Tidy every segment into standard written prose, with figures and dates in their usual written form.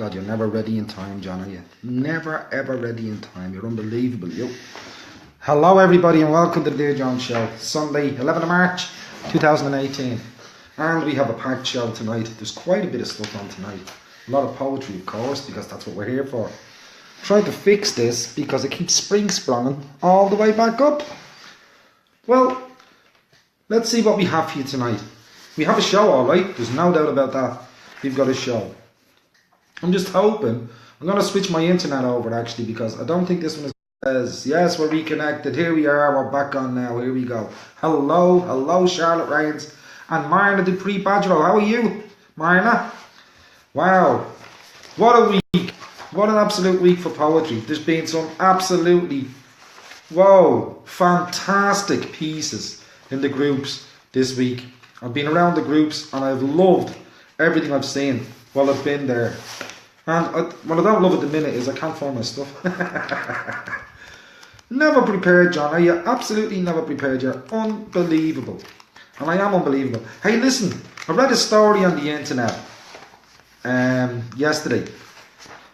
God, you're never ready in time, John, are you? Never ever ready in time. You're unbelievable, you. Hello everybody and welcome to the Dear John Show. Sunday, 11th of March, 2018. And we have a packed show tonight. There's quite a bit of stuff on tonight. A lot of poetry, of course, because that's what we're here for. Trying to fix this because it keeps spring-sprunging all the way back up. Well, let's see what we have for you tonight. We have a show, alright. There's no doubt about that. We've got a show. I'm just hoping. I'm going to switch my internet over, actually, because I don't think this one is... Yes, we're reconnected. Here we are. We're back on now. Here we go. Hello, Charlotte Rains. And Marna Dupree Badgerow. How are you, Marna? Wow. What a week. What an absolute week for poetry. There's been some absolutely, fantastic pieces in the groups this week. I've been around the groups and I've loved everything I've seen while I've been there. And what I don't love at the minute is I can't find my stuff. Never prepared, John. Are you absolutely never prepared? You're unbelievable. And I am unbelievable. Hey, listen. I read a story on the internet yesterday.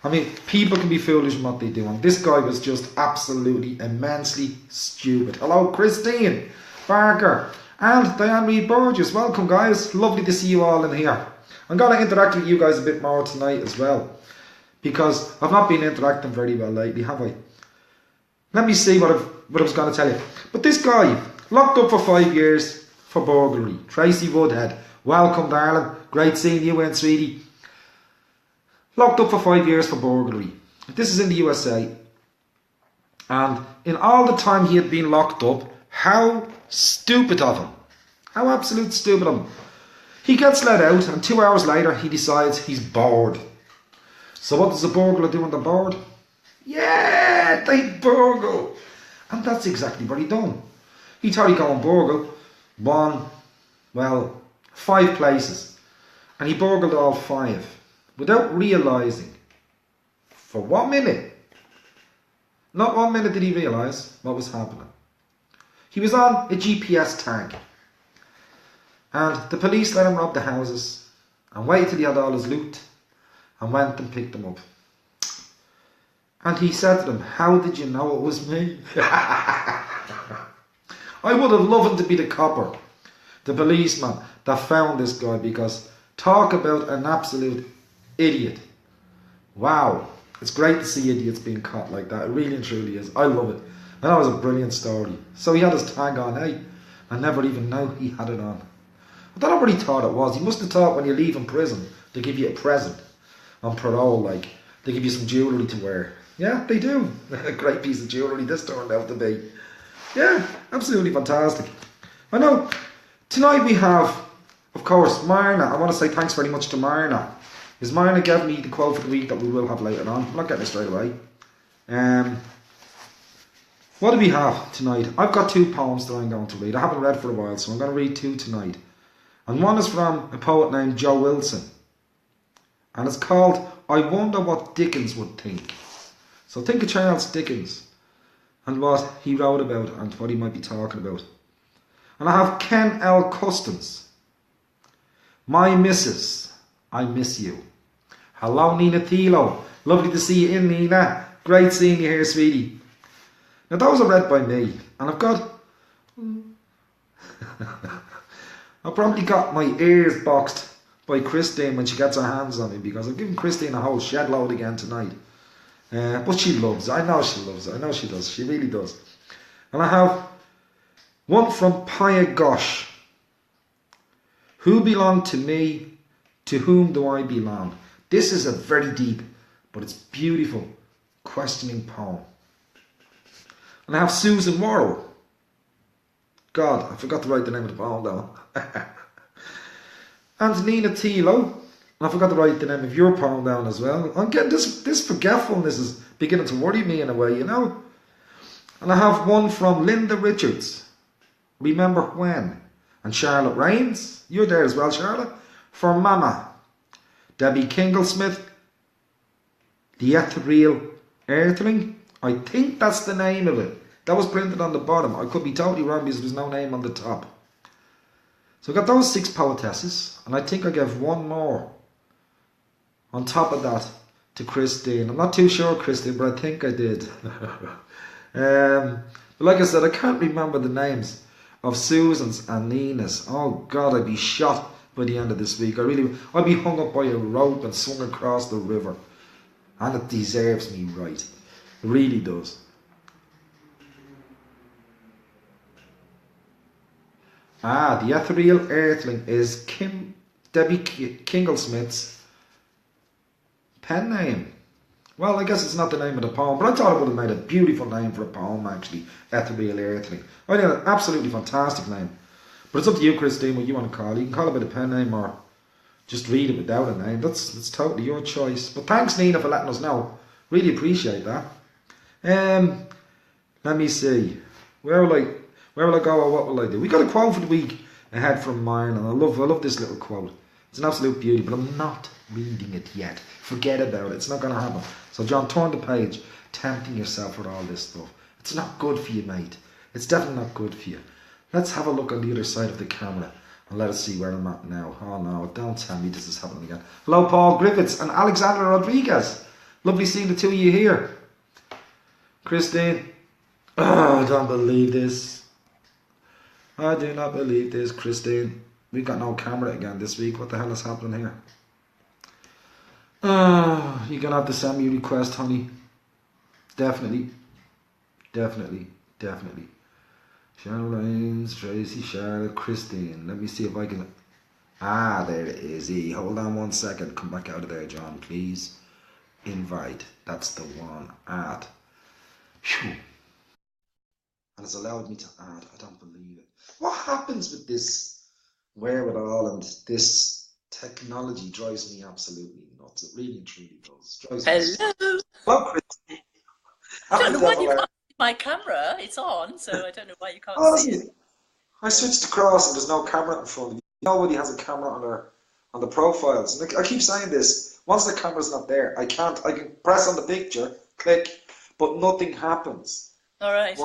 I mean, people can be foolish in what they do. And this guy was just absolutely immensely stupid. Hello, Christine Barker and Diane Reid Burgess. Welcome, guys. Lovely to see you all in here. I'm going to interact with you guys a bit more tonight as well, because I've not been interacting very well lately, have I? Let me see what I was going to tell you. But this guy, locked up for 5 years for burglary. Tracy Woodhead. Welcome, darling. Great seeing you in, sweetie. Locked up for 5 years for burglary. This is in the USA. And in all the time he had been locked up, how stupid of him. How absolute stupid of him. He gets let out and 2 hours later he decides he's bored. So what does a burglar do when they're bored? Yeah, they burgle. And that's exactly what he done. He thought he'd go and burgle 5 places. And he burgled all 5 without realising for 1 minute. Not 1 minute did he realise what was happening. He was on a GPS tag. And the police let him rob the houses and wait till he had all his loot and went and picked them up. And he said to them, "How did you know it was me?" I would have loved him to be the copper, the policeman that found this guy, because talk about an absolute idiot. Wow. It's great to see idiots being caught like that. It really and truly is. I love it. And that was a brilliant story. So he had his tag on, eh? I never even know he had it on. I don't know what he thought it was. He must have thought when you leave in prison, they give you a present on parole, like they give you some jewellery to wear. Yeah, they do. A great piece of jewellery this turned out to be. Yeah, absolutely fantastic. I know. Tonight we have, of course, Marna. I want to say thanks very much to Marna. Because Marna gave me the quote for the week that we will have later on. I'm not getting it straight away. What do we have tonight? I've got 2 poems that I'm going to read. I haven't read for a while, so I'm going to read 2 tonight. And one is from a poet named Joe Wilson. And it's called "I Wonder What Dickens Would Think." So think of Charles Dickens and what he wrote about and what he might be talking about. And I have Ken L. Custance. "My Missus, I Miss You." Hello, Nina Thilo. Lovely to see you in, Nina. Great seeing you here, sweetie. Now those are read by me. And I've got... I've probably got my ears boxed by Christine when she gets her hands on me, because I've given Christine a whole shed load again tonight. But she loves it. I know she loves it. I know she does. She really does. And I have one from Paya Gosh. "Who belonged to me? To whom do I belong?" This is a very deep, but it's beautiful, questioning poem. And I have Susan Worrell. God, I forgot to write the name of the poem down. And Nina Thilo. I forgot to write the name of your poem down as well. I'm getting this forgetfulness is beginning to worry me in a way, you know. And I have one from Linda Richards. "Remember When?" And Charlotte Rains. You're there as well, Charlotte. "For Mama." Debbie Kinglesmith. "The Ethereal Earthling." I think that's the name of it. That was printed on the bottom. I could be totally wrong because there's no name on the top. So I got those 6 poetesses, and I think I gave one more on top of that to Christine. I'm not too sure, Christine, but I think I did. But like I said, I can't remember the names of Susans and Nina's. Oh God, I'd be shot by the end of this week. I'd be hung up by a rope and swung across the river. And it deserves me right. It really does. The ethereal earthling is Debbie Kinglesmith's pen name. Well, I guess it's not the name of the poem, but I thought it would have made a beautiful name for a poem, actually. Ethereal Earthling. I think an absolutely fantastic name. But it's up to you, Christine, what you want to call it. You can call it with a pen name or just read it without a name. That's totally your choice. But thanks, Nina, for letting us know. Really appreciate that. Let me see. Where will I go or what will I do? We got a quote for the week ahead from mine, and I love this little quote. It's an absolute beauty, but I'm not reading it yet. Forget about it. It's not going to happen. So, John, turn the page. Tempting yourself with all this stuff. It's not good for you, mate. It's definitely not good for you. Let's have a look on the other side of the camera and let us see where I'm at now. Oh no, don't tell me this is happening again. Hello, Paul Griffiths and Alexander Rodriguez. Lovely seeing the two of you here. Christine. Oh, I don't believe this. I do not believe this, Christine. We got no camera again this week. What the hell is happening here? You're gonna have to send me a request, honey. Definitely. Shadow Lines, Tracy, Charlotte, Christine. Let me see if I can. There it is. Hold on 1 second. Come back out of there, John, please. Invite. That's the one. Add. Phew. And it's allowed me to add. I don't believe it. What happens with this wherewithal and this technology drives me absolutely nuts. It really and truly does. Drives me Hello. Well, Christine. I don't know why you can't see my camera. It's on, so I don't know why you can't see it. I switched across and there's no camera in front of me. Nobody has a camera on the profiles. And I keep saying this. Once the camera's not there, I can press on the picture, click, but nothing happens. All right.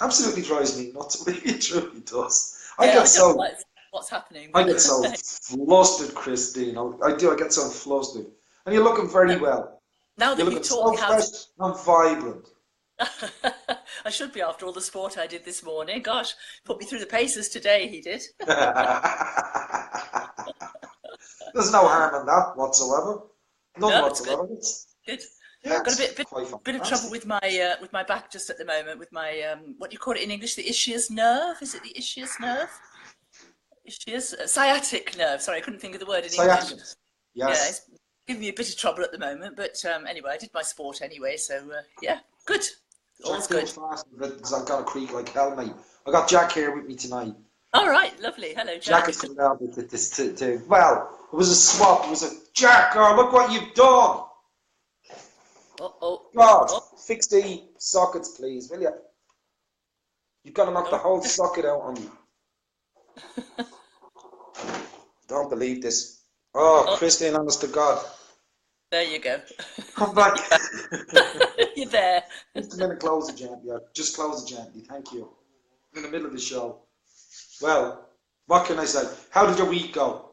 Absolutely drives me nuts. It really truly does. I don't know what's happening. I get so flustered, Christine. I get so flustered. And you're looking very well. Now that you've taught me how to... and vibrant. I should be after all the sport I did this morning. Gosh, put me through the paces today, he did. There's no harm in that whatsoever. None whatsoever. Good. Yeah, I've got a bit of trouble with my back just at the moment, with my what do you call it in English? The ischius nerve? Is it the ischius nerve? Sciatic nerve. Sorry, I couldn't think of the word in English. Yes. Yeah, it's giving me a bit of trouble at the moment, but anyway, I did my sport anyway, so yeah, good. All's good. Because I've got a creak like hell, mate. I got Jack here with me tonight. All right, lovely. Hello, Jack. Jack is coming out with this too. Well, it was a swap. It was a Jack. Look what you've done. God, fix the sockets, please, will you? You've got to knock the whole socket out on me. Don't believe this. Christine, honest to God. There you go. Come back. You're there. Just a minute, close it gently. Just close it gently. Thank you. I'm in the middle of the show. Well, what can I say? How did your week go?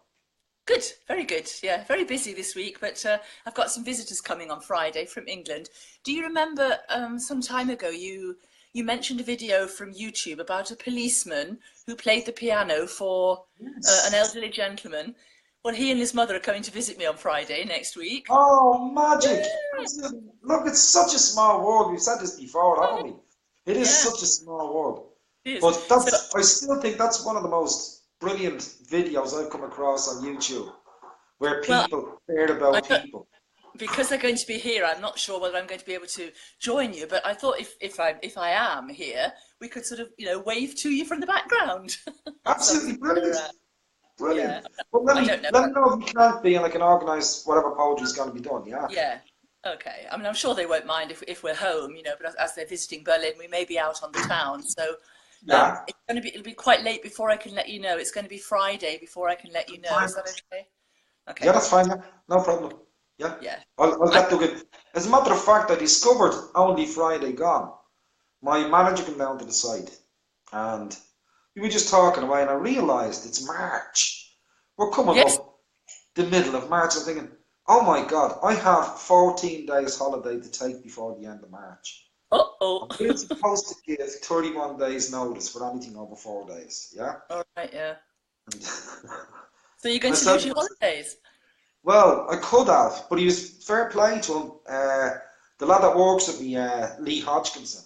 Good, very good. Yeah, very busy this week, but I've got some visitors coming on Friday from England. Do you remember some time ago you mentioned a video from YouTube about a policeman who played the piano for an elderly gentleman? Well, he and his mother are coming to visit me on Friday next week. Oh, magic! Yeah. Look, it's such a small world. We've said this before, haven't we? It is such a small world. But I still think that's one of the most brilliant videos I've come across on YouTube, where people cared about people. Because they're going to be here, I'm not sure whether I'm going to be able to join you. But I thought if I am here, we could sort of wave to you from the background. Absolutely brilliant. Brilliant. Yeah. Well, let me know if you can't be, and I can organise whatever poetry is going to be done. Yeah. Yeah. Okay. I mean, I'm sure they won't mind if we're home, but as they're visiting Berlin, we may be out on the town. So it'll be quite late before I can let you know. It's going to be Friday before I can let you know. Fine. Is that okay? Okay. Yeah, that's fine. Yeah. No problem. Yeah. Yeah. I'll get to it. As a matter of fact, I discovered only Friday gone. My manager came down to the site, and we were just talking away, and I realised it's March. We're coming up the middle of March. I'm thinking, Oh my God, I have 14 days holiday to take before the end of March. Uh-oh. I'm really supposed to give 31 days notice for anything over 4 days, yeah? All right, yeah. And So you're going I to said, lose your holidays? well, I could have, but he was fair play to him. The lad that works with me, Lee Hodgkinson,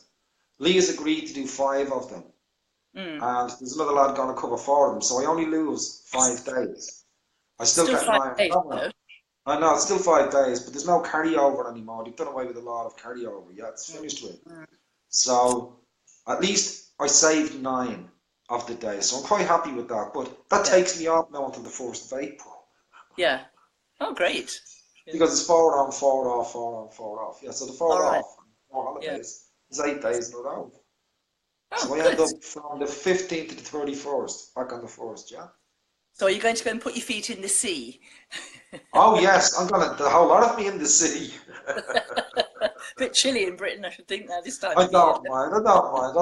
Lee has agreed to do 5 of them, Mm. and there's another lad going to cover 4 of them, so I only lose 5 days. I still Still get five 9. days, No, no. though. I know it's still 5 days, but there's no carryover anymore. They've done away with a lot of carryover. Yeah, it's Mm. finished with. Mm. So at least I saved 9 of the days, so I'm quite happy with that. But that Yeah, takes me off now until the 1st of April yeah. Oh, great. Yeah. because it's 4 on, 4 off, 4 on, 4 off. Yeah, so the All four right. off, more Yeah. holidays is 8 days in a row. Oh, So I end good. up from the 15th to the 31st, back on the 1st. Yeah. So are you going to go and put your feet in the sea? Oh yes, I'm gonna the whole lot of me in the sea. Bit chilly in Britain, I should think, now this time I of year. don't mind. I don't mind.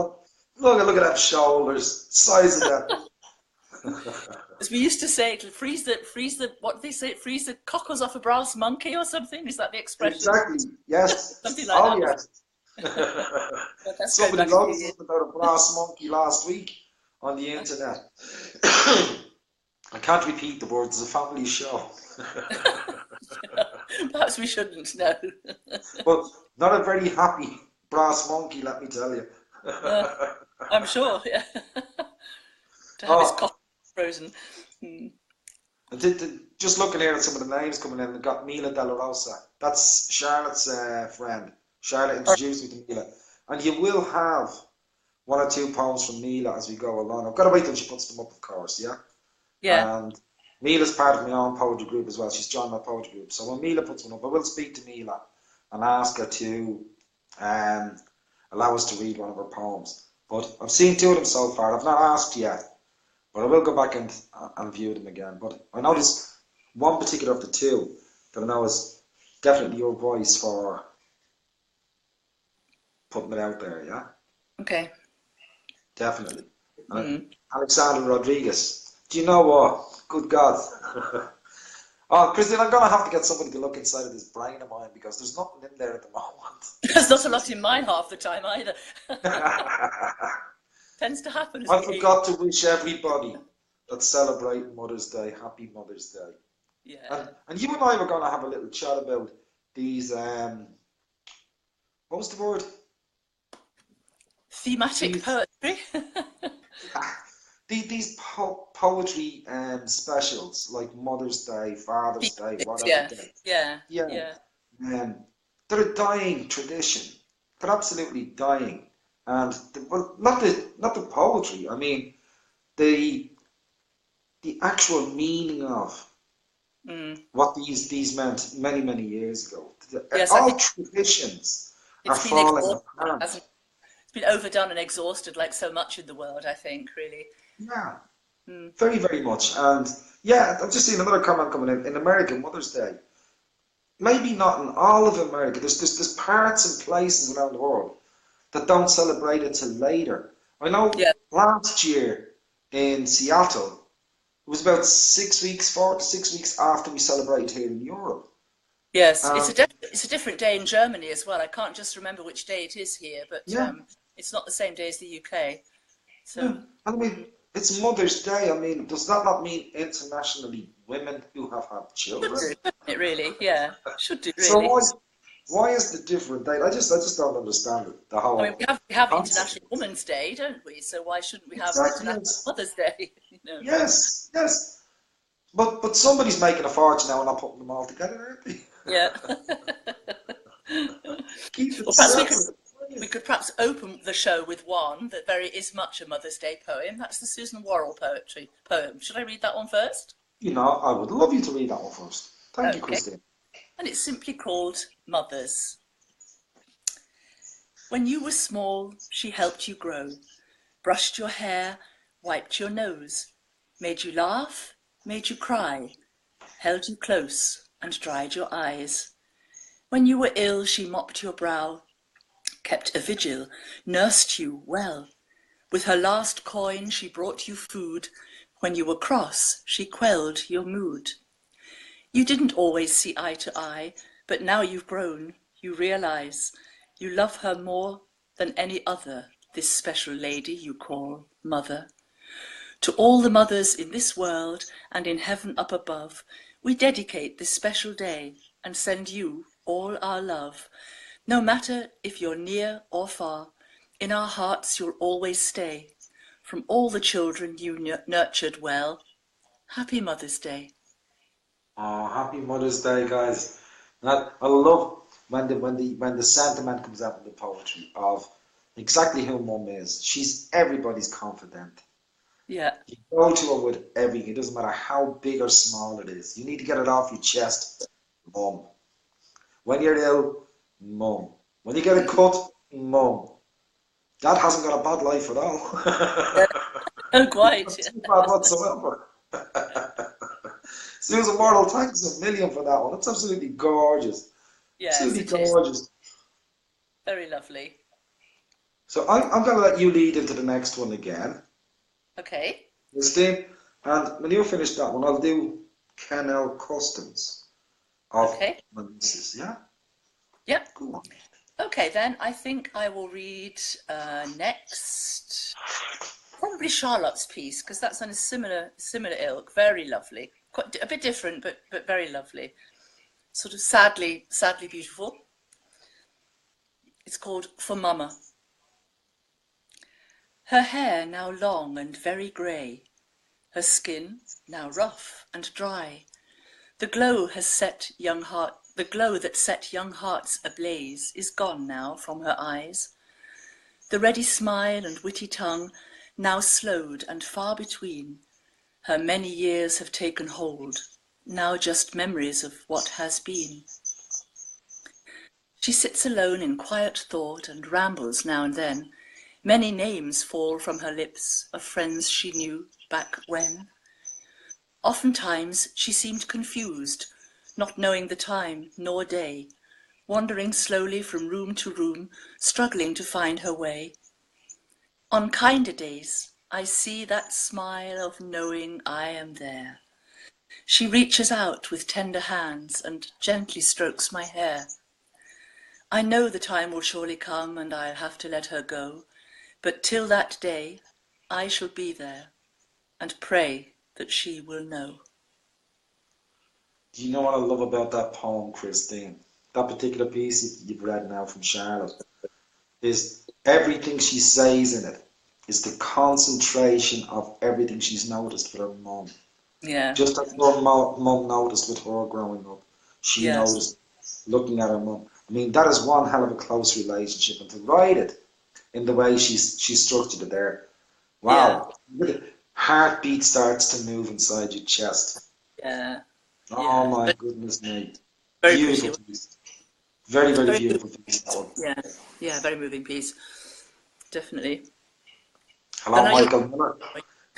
Look at them shoulders, size of them. As we used to say, it'll what do they say? Freeze the cockles off a brass monkey or something? Is that the expression? Exactly. Yes. Something like Oh that. yes. But that's going Somebody back a wrote few years. something about a brass monkey last week on the internet. I can't repeat the words. It's a family show. Perhaps we shouldn't, no. But not a very happy brass monkey, let me tell you. Uh, I'm sure, yeah. To have his Oh, cockles frozen. Hmm. just looking here at some of the names coming in, we've got Mila De La Rosa. That's Charlotte's friend. Charlotte Or- introduced me to Mila. And you will have 1 or 2 poems from Mila as we go along. I've got to wait till she puts them up, of course, yeah? Yeah, And Mila's part of my own poetry group as well. She's joined my poetry group. So when Mila puts one up, I will speak to Mila and ask her to um, allow us to read one of her poems. But I've seen 2 of them so far. I've not asked yet, but I will go back and view them again. But I noticed one particular of the 2 that I know is definitely your voice for putting it out there, yeah? okay. Definitely. And Hmm. Alexander Rodriguez. Do you know what? Good God. Oh, Christine, I'm gonna have to get somebody to look inside of this brain of mine because there's nothing in there at the moment. There's not a lot in mine half the time either. Tends to happen as I we age. forgot to wish everybody that's celebrating Mother's Day happy Mother's Day. Yeah. And you and I were gonna have a little chat about these what was the word? Thematic These poetry. poetry specials like Mother's Day, Father's Day, Thematics, whatever yeah. day. Yeah. Yeah. Yeah. Um, they're a dying tradition. They're absolutely dying. And well, not the poetry. I mean the the actual meaning of Mm. what these meant many years ago. Yes, I All think traditions are it's been falling exhausted, apart. hasn't it? It's been overdone and exhausted like so much in the world, I think, really. Yeah, Mm. very much. And yeah, I've just seen another comment coming in America Mother's Day. Maybe not in all of America. There's parts and places around the world that don't celebrate it till later. I know Yeah. last year in Seattle, it was about 6 weeks, 4 to 6 weeks after we celebrated here in Europe. Yes, Um, it's a different day in Germany as well. I can't just remember which day it is here, but yeah, it's not the same day as the UK. yeah. So, I mean, mm, it's Mother's Day. I mean, does that not mean internationally women who have had should do, children? shouldn't it really? Yeah, should do So really. why is the different date? I just don't understand it. The I mean, whole we have concept. International Women's Day, don't we? So why shouldn't we have Exactly. International Yes. Mother's Day? You know? Yes. But somebody's making a fortune now and not putting them all together, aren't they? Yeah. Keep it Well, perhaps separate. we could perhaps open the show with one that very is much a Mother's Day poem. That's the Susan Worrell poetry poem. Should I read that one first? You know, I would love you to read that one first. Thank you, Okay. Christine. And it's simply called Mothers. When you were small, she helped you grow, brushed your hair, wiped your nose, made you laugh, made you cry, held you close and dried your eyes. When you were ill, she mopped your brow, kept a vigil, nursed you well. With her last coin, she brought you food. When you were cross, she quelled your mood. You didn't always see eye to eye, but now you've grown, you realize you love her more than any other, this special lady you call mother. To all the mothers in this world and in heaven up above, we dedicate this special day and send you all our love. No matter if you're near or far, in our hearts you'll always stay. From all the children you nurtured well, Happy Mother's Day. Oh, happy Mother's Day, guys. I love when the sentiment comes out in the poetry of exactly who Mum is. She's everybody's confidant. Yeah, You go to her with everything. It doesn't matter how big or small it is. You need to get it off your chest, Mum. When you're ill, Mum. When you get a cut, Mum. Dad hasn't got a bad life at all. oh, quite. Not too bad whatsoever. Susan Mortal, thanks a million for that one. It's absolutely gorgeous. Yes, Absolutely it is. gorgeous. Very lovely. So I'm going to let you lead into the next one again, Okay, Christine. And when you're finished that one, I'll do Ken L. Customs of okay. Melissa's. Yeah? Yep. Go on. Okay, then I think I will read next. Probably Charlotte's piece, because that's on a similar ilk. Very lovely. Quite a bit different, but very lovely. Sort of sadly beautiful. It's called For Mama. Her hair now long and very grey, her skin now rough and dry. The glow that set young hearts ablaze is gone now from her eyes. The ready smile and witty tongue now slowed and far between. Her many years have taken hold, now just memories of what has been. She sits alone in quiet thought and rambles now and then. Many names fall from her lips of friends she knew back when. Oftentimes she seemed confused, not knowing the time nor day, wandering slowly from room to room, struggling to find her way. On kinder days, I see that smile of knowing I am there. She reaches out with tender hands and gently strokes my hair. I know the time will surely come and I'll have to let her go, but till that day, I shall be there and pray that she will know. Do you know what I love about that poem, Christine? That particular piece you've read now from Charlotte is everything she says in it is the concentration of everything she's noticed with her mum. Yeah, Just as her mum noticed with her growing up, she yes, noticed looking at her mum. I mean, that is one hell of a close relationship, and to write it in the way she structured it there, yeah, wow, heartbeat starts to move inside your chest. yeah, Oh yeah. my But goodness me. very Beautiful pretty. piece. Very, very Very beautiful moving piece, that piece. one. Yeah, yeah, very moving piece. Definitely. And Hello, are you? Michael Miller.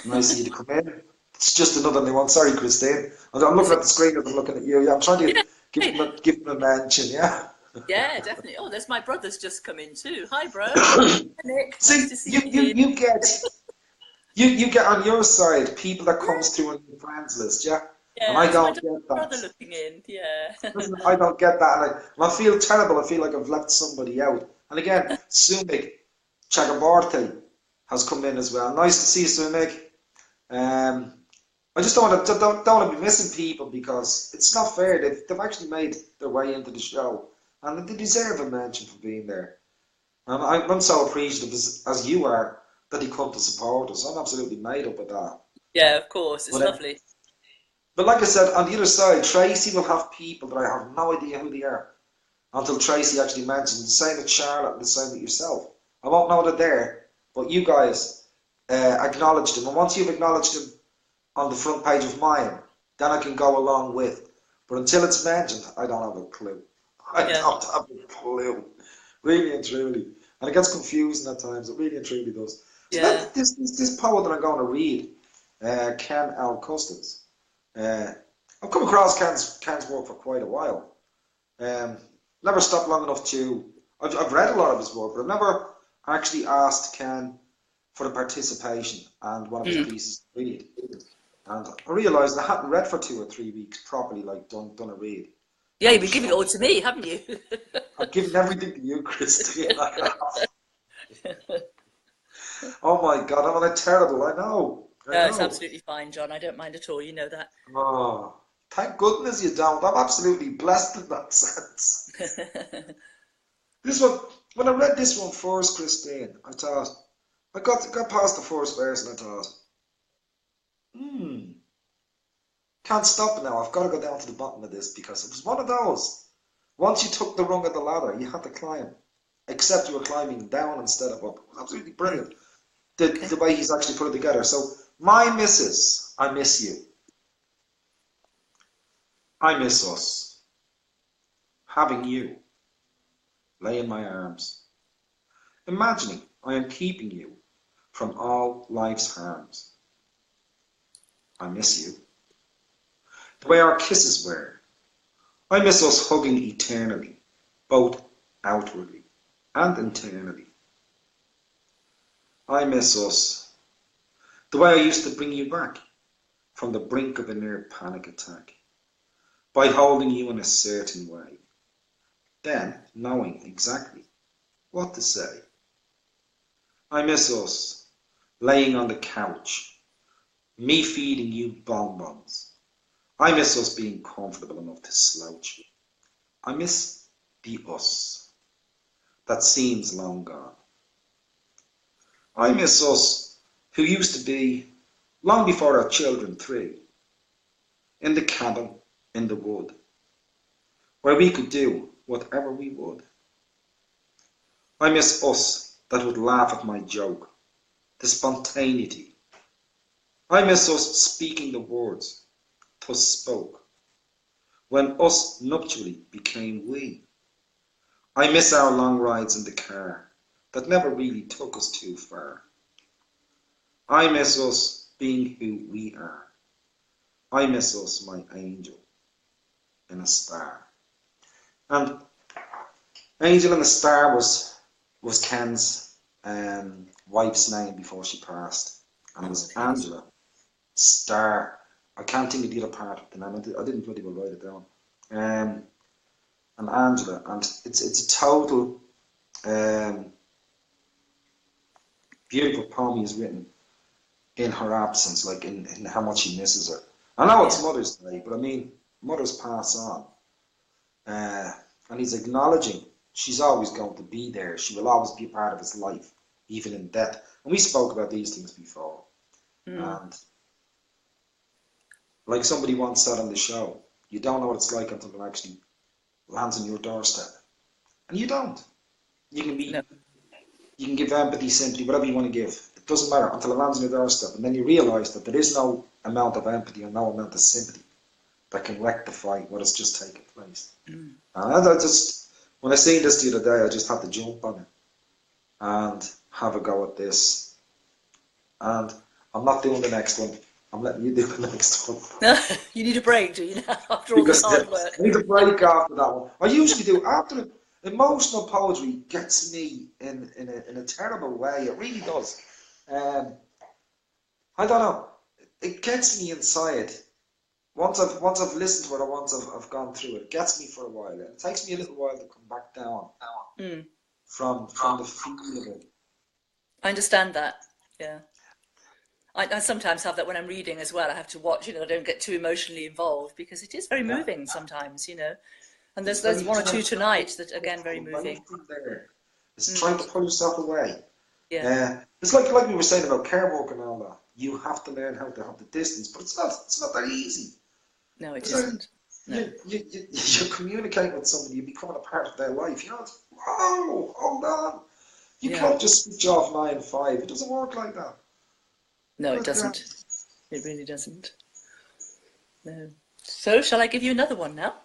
Nice of you to come in. It's just another new one. Sorry, Christine. I'm looking at the screen as I'm looking at you. Yeah, I'm trying to Yeah, hey, give him a mention, yeah? yeah, definitely. Oh, there's my brother's just come in too. Hi, bro. Hi, Nick. Nice See, to see you, you you, here. you get you get on your side people that comes through on your friends list, yeah? And Yeah, I that's my don't get that. brother looking in. Yeah. Listen, I don't get that, and I feel terrible. I feel like I've left somebody out. And again, Sumik Chakraborty has come in as well. Nice to see you, Sumik. Um, I just don't want to be missing people because it's not fair. They've actually made their way into the show, and they deserve a mention for being there. And I'm so appreciative as you are that they come to support us. I'm absolutely made up with that. Yeah, of course. It's But lovely. but like I said, on the other side, Tracy will have people that I have no idea who they are until Tracy actually mentions. The same with Charlotte and the same with yourself. I won't know they're there, but you guys acknowledge them. And once you've acknowledged them on the front page of mine, then I can go along with. But until it's mentioned, I don't have a clue. I Yeah, don't have a clue. Really and truly. And it gets confusing at times. It really and truly does. So yeah. this poet that I'm going to read, Ken L. Customs. I've come across Ken's work for quite a while. Never stopped long enough to. I've read a lot of his work, but I've never actually asked Ken for the participation and one of his Mm. pieces to read. And I realised I hadn't read for 2 or 3 weeks properly, like done a read. Yeah, And you've it been was giving it all to me, haven't you? I've given everything to you, Christine. Oh my God, I'm on a terrible. I No, it's know. absolutely fine, John. I don't mind at all. You know that. Oh, thank goodness you don't. I'm absolutely blessed in that sense. This one, when I read this one first, Christine, I thought I got past the first verse and I thought, hmm, can't stop now. I've got to go down to the bottom of this because it was one of those. Once you took the rung of the ladder, you had to climb. Except you were climbing down instead of up. It was absolutely brilliant. Okay. The way he's actually put it together. So, my missus, I miss you. I miss us. Having you lay in my arms. Imagining I am keeping you from all life's harms. I miss you. The way our kisses were. I miss us hugging eternally, both outwardly and internally. I miss us. The way I used to bring you back from the brink of a near panic attack by holding you in a certain way, then knowing exactly what to say. I miss us laying on the couch, me feeding you bonbons. I miss us being comfortable enough to slouch. I miss the us that seems long gone. I miss us who used to be, long before our children 3, in the cabin in the wood, where we could do whatever we would. I miss us that would laugh at my joke, the spontaneity. I miss us speaking the words thus spoke, when us nuptially became we. I miss our long rides in the car that never really took us too far. I miss us being who we are. I miss us, my angel, in a star. And Angel in a Star was Ken's wife's name before she passed, and it was Angela Star. I can't think of the other part of the name. I didn't really well write it down. And Angela, and it's a total beautiful poem he's written in her absence, like in how much he misses her. I know it's Yeah. Mother's Day, but I mean, mothers pass on. And he's acknowledging she's always going to be there. She will always be a part of his life, even in death. And we spoke about these things before. Mm. And like somebody once said on the show, you don't know what it's like until it actually lands on your doorstep. And you don't. You can No. be, you can give empathy, sympathy, whatever you want to give. It doesn't matter until it lands on your doorstep. And then you realise that there is no amount of empathy and no amount of sympathy that can rectify what has just taken place. Mm. And I just, when I seen this the other day, I just had to jump on it and have a go at this. And I'm not doing the next one. I'm letting you do the next one. You need a break, do you now, after all this Because hard work? I need a break after that one. I usually do. After emotional poetry gets me in a terrible way. It really does. Um, I don't know. It gets me inside. Once I've listened to it, or once I've gone through it, it gets me for a while. And it takes me a little while to come back down Mm. from the feel of it. I understand that. Yeah. I sometimes have that when I'm reading as well. I have to watch, I don't get too emotionally involved because it is very Yeah. moving sometimes. And It's there's very one or two trying tonight that again very moving. there. It's Mm. trying to pull yourself away. Yeah. It's like we were saying about care work and all that. You have to learn how to have the distance, but it's not that easy. No, it It's like isn't. No. you're communicating with somebody, you're becoming a part of their life. Whoa, hold on. You Yeah. can't just switch off 9 to 5. It doesn't work like that. No, it doesn't. It really doesn't. No. So, shall I give you another one now?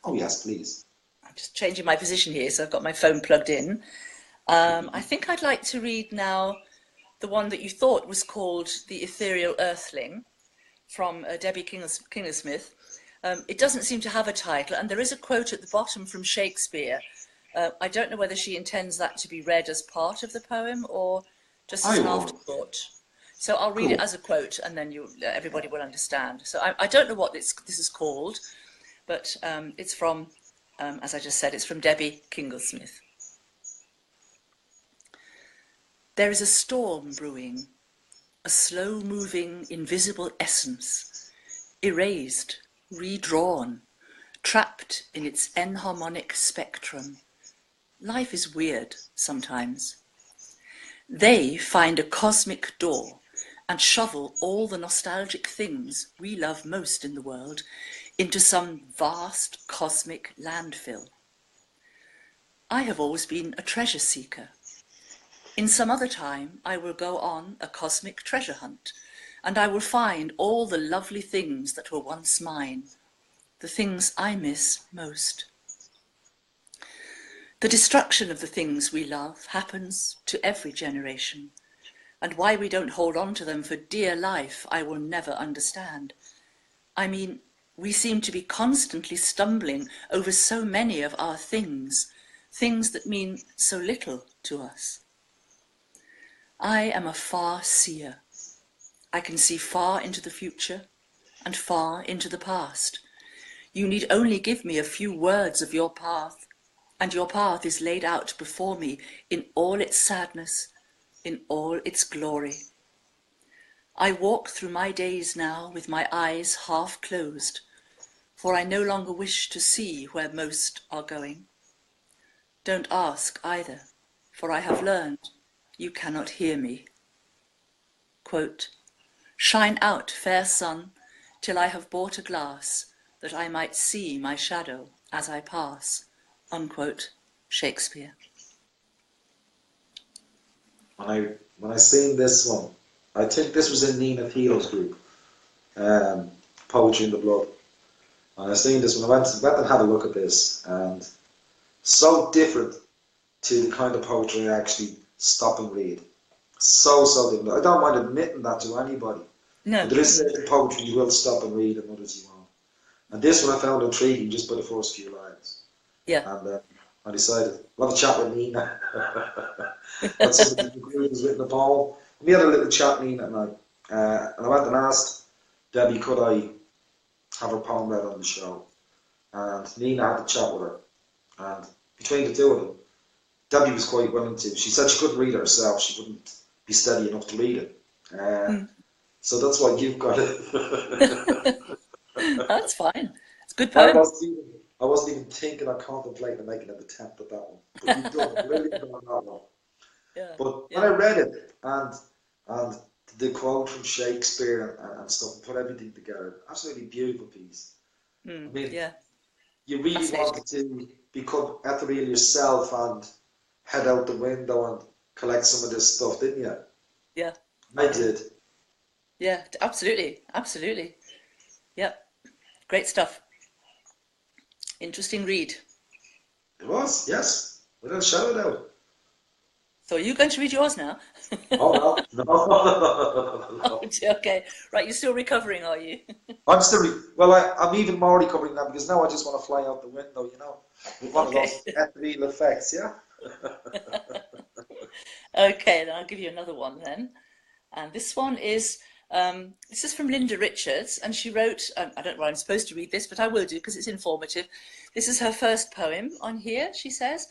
Oh yes, please. I'm just changing my position here, so I've got my phone plugged in. I think I'd like to read now the one that you thought was called The Ethereal Earthling from Debbie Kingersmith. It doesn't seem to have a title, and there is a quote at the bottom from Shakespeare. I don't know whether she intends that to be read as part of the poem or just as I an would. afterthought. So I'll read it Cool. as a quote, and then everybody will understand. So I don't know what this is called, but it's from, as I just said, it's from Debbie Kinglesmith. There is a storm brewing, a slow-moving, invisible essence, erased, redrawn, trapped in its enharmonic spectrum. Life is weird sometimes. They find a cosmic door and shovel all the nostalgic things we love most in the world into some vast cosmic landfill. I have always been a treasure seeker. In some other time, I will go on a cosmic treasure hunt, and I will find all the lovely things that were once mine, the things I miss most. The destruction of the things we love happens to every generation, and why we don't hold on to them for dear life I will never understand. I mean, we seem to be constantly stumbling over so many of our things that mean so little to us. I am a far seer. I can see far into the future and far into the past. You need only give me a few words of your path, and your path is laid out before me in all its sadness, in all its glory. I walk through my days now with my eyes half closed, for I no longer wish to see where most are going. Don't ask either, for I have learned you cannot hear me. Quote, shine out, fair sun, till I have bought a glass, that I might see my shadow as I pass. Unquote, Shakespeare. When I seen this one, I think this was in Nina Thiel's group, Poetry in the Blood. And I seen this when I went and had a look at this, and so different to the kind of poetry I actually stop and read. So different. I don't mind admitting that to anybody. No. But there is certain poetry you will stop and read, and others you won't. And this one I found intriguing just by the first few lines. Yeah. And I decided, I'll have a chat with Nina. That's somebody in the group who's written a poem. We had a little chat, Nina and I. And I went and asked Debbie, could I have her poem read on the show? And Nina had a chat with her. And between the two of them, Debbie was quite willing to. She said she couldn't read it herself. She wouldn't be steady enough to read it. So that's why you've got it. That's fine. It's a good I poem. wasn't even thinking or contemplating of making an attempt at that one. But you've done really good on that one. Yeah. But when I read it and the quote from Shakespeare and stuff, and put everything together, absolutely beautiful piece. I mean, yeah. you really wanted to become ethereal yourself and head out the window and collect some of this stuff, didn't you? Yeah. I did. Yeah, absolutely. Absolutely. Yeah. Great stuff. Interesting read. It was, yes. Without a shadow of a doubt. So are you going to read yours now? Oh, no. No. Okay. Right, you're still recovering, are you? I'm still, I'm even more recovering now because now I just want to fly out the window, you know, with one of those ethereal effects, yeah? Okay, then I'll give you another one then. And this one is, this is from Linda Richards, and she wrote, I don't know why I'm supposed to read this, but I will do because it's informative. This is her first poem on here, she says,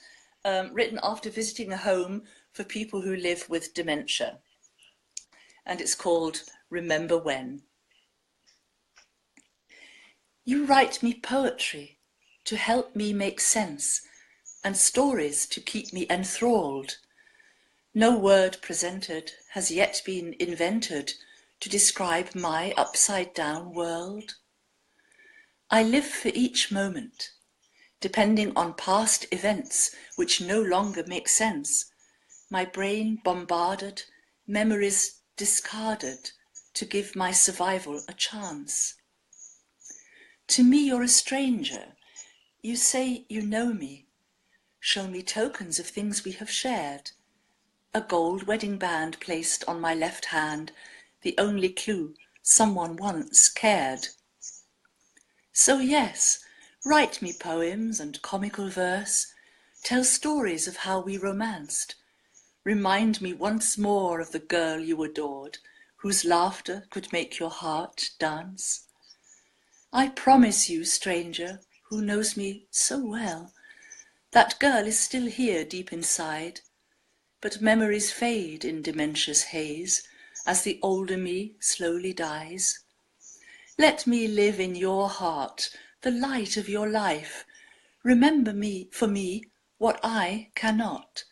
written after visiting a home for people who live with dementia. And it's called Remember When. You write me poetry to help me make sense, and stories to keep me enthralled. No word presented has yet been invented to describe my upside-down world. I live for each moment, depending on past events which no longer make sense. My brain bombarded, memories discarded to give my survival a chance. To me you're a stranger. You say you know me. Show me tokens of things we have shared. A gold wedding band placed on my left hand, the only clue someone once cared. So yes, write me poems and comical verse. Tell stories of how we romanced. Remind me once more of the girl you adored, whose laughter could make your heart dance. I promise you, stranger, who knows me so well, that girl is still here deep inside, but memories fade in dementia's haze as the older me slowly dies. Let me live in your heart, the light of your life. Remember me, for me, what I cannot.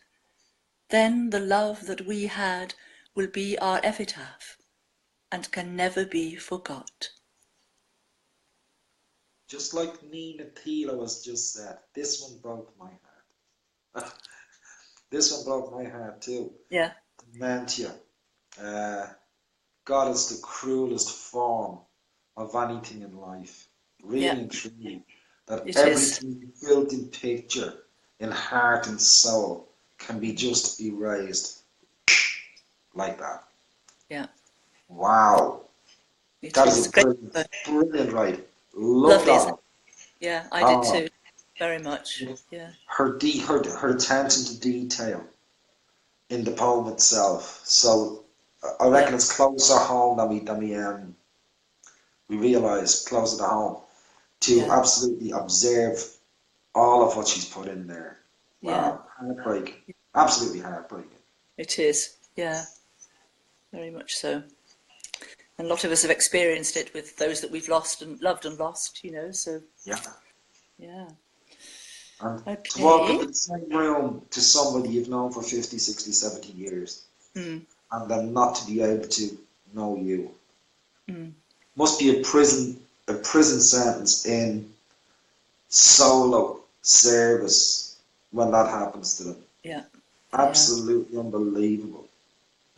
Then the love that we had will be our epitaph and can never be forgot. Just like Nina Thiel has just said, this one broke my heart. This one broke my heart too. Yeah. Dementia. God is the cruelest form of anything in life. Really Yeah, and truly. That it is. everything built in picture, in heart and soul, can be just erased like that. Yeah, Wow. it That is is. a Great. brilliant, brilliant write. Love Lovely, that isn't one. it? Yeah, I did Oh, too. Very much. Yeah. her attention to detail in the poem itself. So I Yeah. reckon it's closer home than we realise, closer to home, to Yeah. absolutely observe all of what she's put in there. Yeah. Wow, heartbreaking. Absolutely heartbreaking. It is. Yeah. Very much so. And a lot of us have experienced it with those that we've lost and loved and lost, you know, so Yeah. yeah. And to walk Okay. into the same room to somebody you've known for 50, 60, 70 years Mm. and then not to be able to know you Mm. must be a prison sentence in solo service when that happens to them. Yeah. Yeah. Absolutely unbelievable.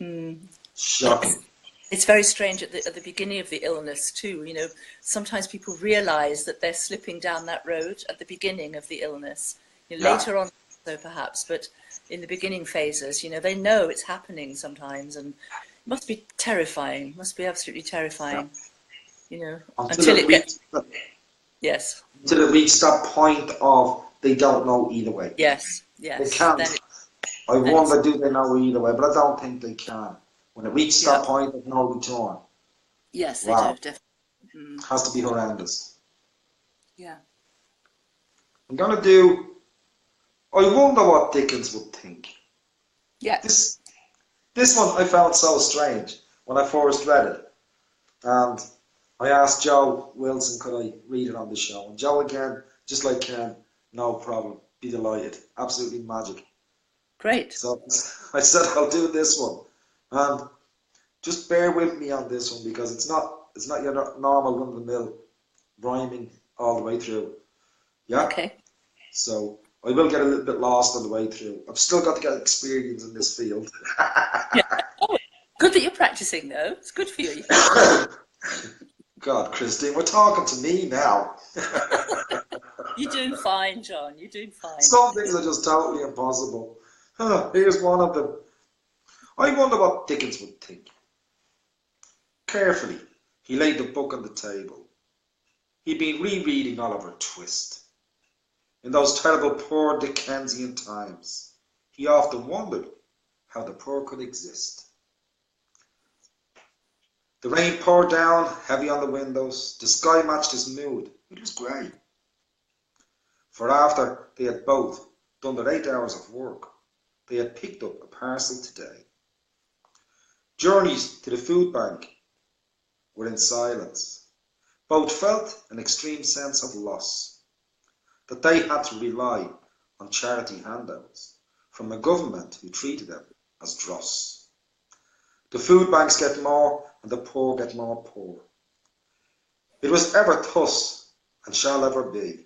Mm. Shocking. It's very strange at the beginning of the illness too. You know, sometimes people realise that they're slipping down that road at the beginning of the illness. You know, Yeah. later on, so perhaps, but in the beginning phases, you know, they know it's happening sometimes, and it must be terrifying. Must be absolutely Yeah. terrifying. You know, Until until it it gets. reaches that, Yes. until it reaches that point of they don't know either way. Yes. They Yes. can't. I Then it's wonder do they know either way, but I don't think they can. When it reaches yeah. that point of no return, Yes, they do wow, definitely. Mm. has to be horrendous. Yeah. I'm gonna do. I wonder what Dickens would think. Yeah. This this one I found so strange when I first read it, and I asked Joe Wilson could I read it on the show, and Joe again, just like Ken, no problem, be delighted, absolutely magic. Great. So I said I'll do this one, and just bear with me on this one because it's not your normal run of the mill rhyming all the way through. Yeah, Okay. so I will get a little bit lost on the way through. I've still got to get experience in this field. Yeah. Oh, good that you're practicing though. It's good for you. God, Christine, we're talking to me now. You're doing fine, John. You're doing fine. Some things are just totally impossible. Here's one of them. I wonder what Dickens would think. Carefully, he laid the book on the table. He'd been rereading Oliver Twist. In those terrible poor Dickensian times, he often wondered how the poor could exist. The rain poured down heavy on the windows. The sky matched his mood. It was grey. For after they had both done their 8 hours of work, they had picked up a parcel today. Journeys to the food bank were in silence. Both felt an extreme sense of loss, that they had to rely on charity handouts from a government who treated them as dross. The food banks get more and the poor get more poor. It was ever thus and shall ever be.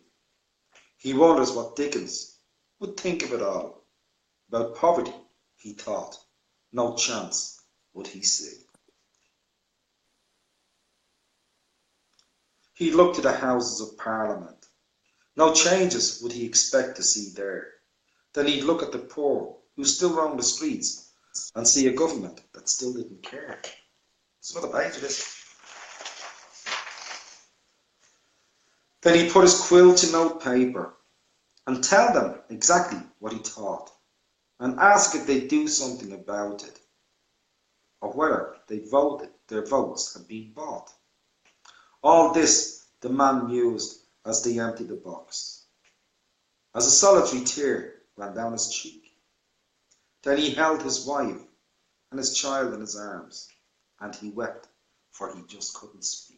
He wonders what Dickens would think of it all. About poverty, he thought, no chance would he see. He looked to the Houses of Parliament. No changes would he expect to see there. Then he'd look at the poor who still roam the streets and see a government that still didn't care. It's another page of this. Then he put his quill to note paper and tell them exactly what he thought and ask if they'd do something about it or whether they'd voted their votes had been bought. All this the man mused as they emptied the box, as a solitary tear ran down his cheek. Then he held his wife and his child in his arms, and he wept, for he just couldn't speak.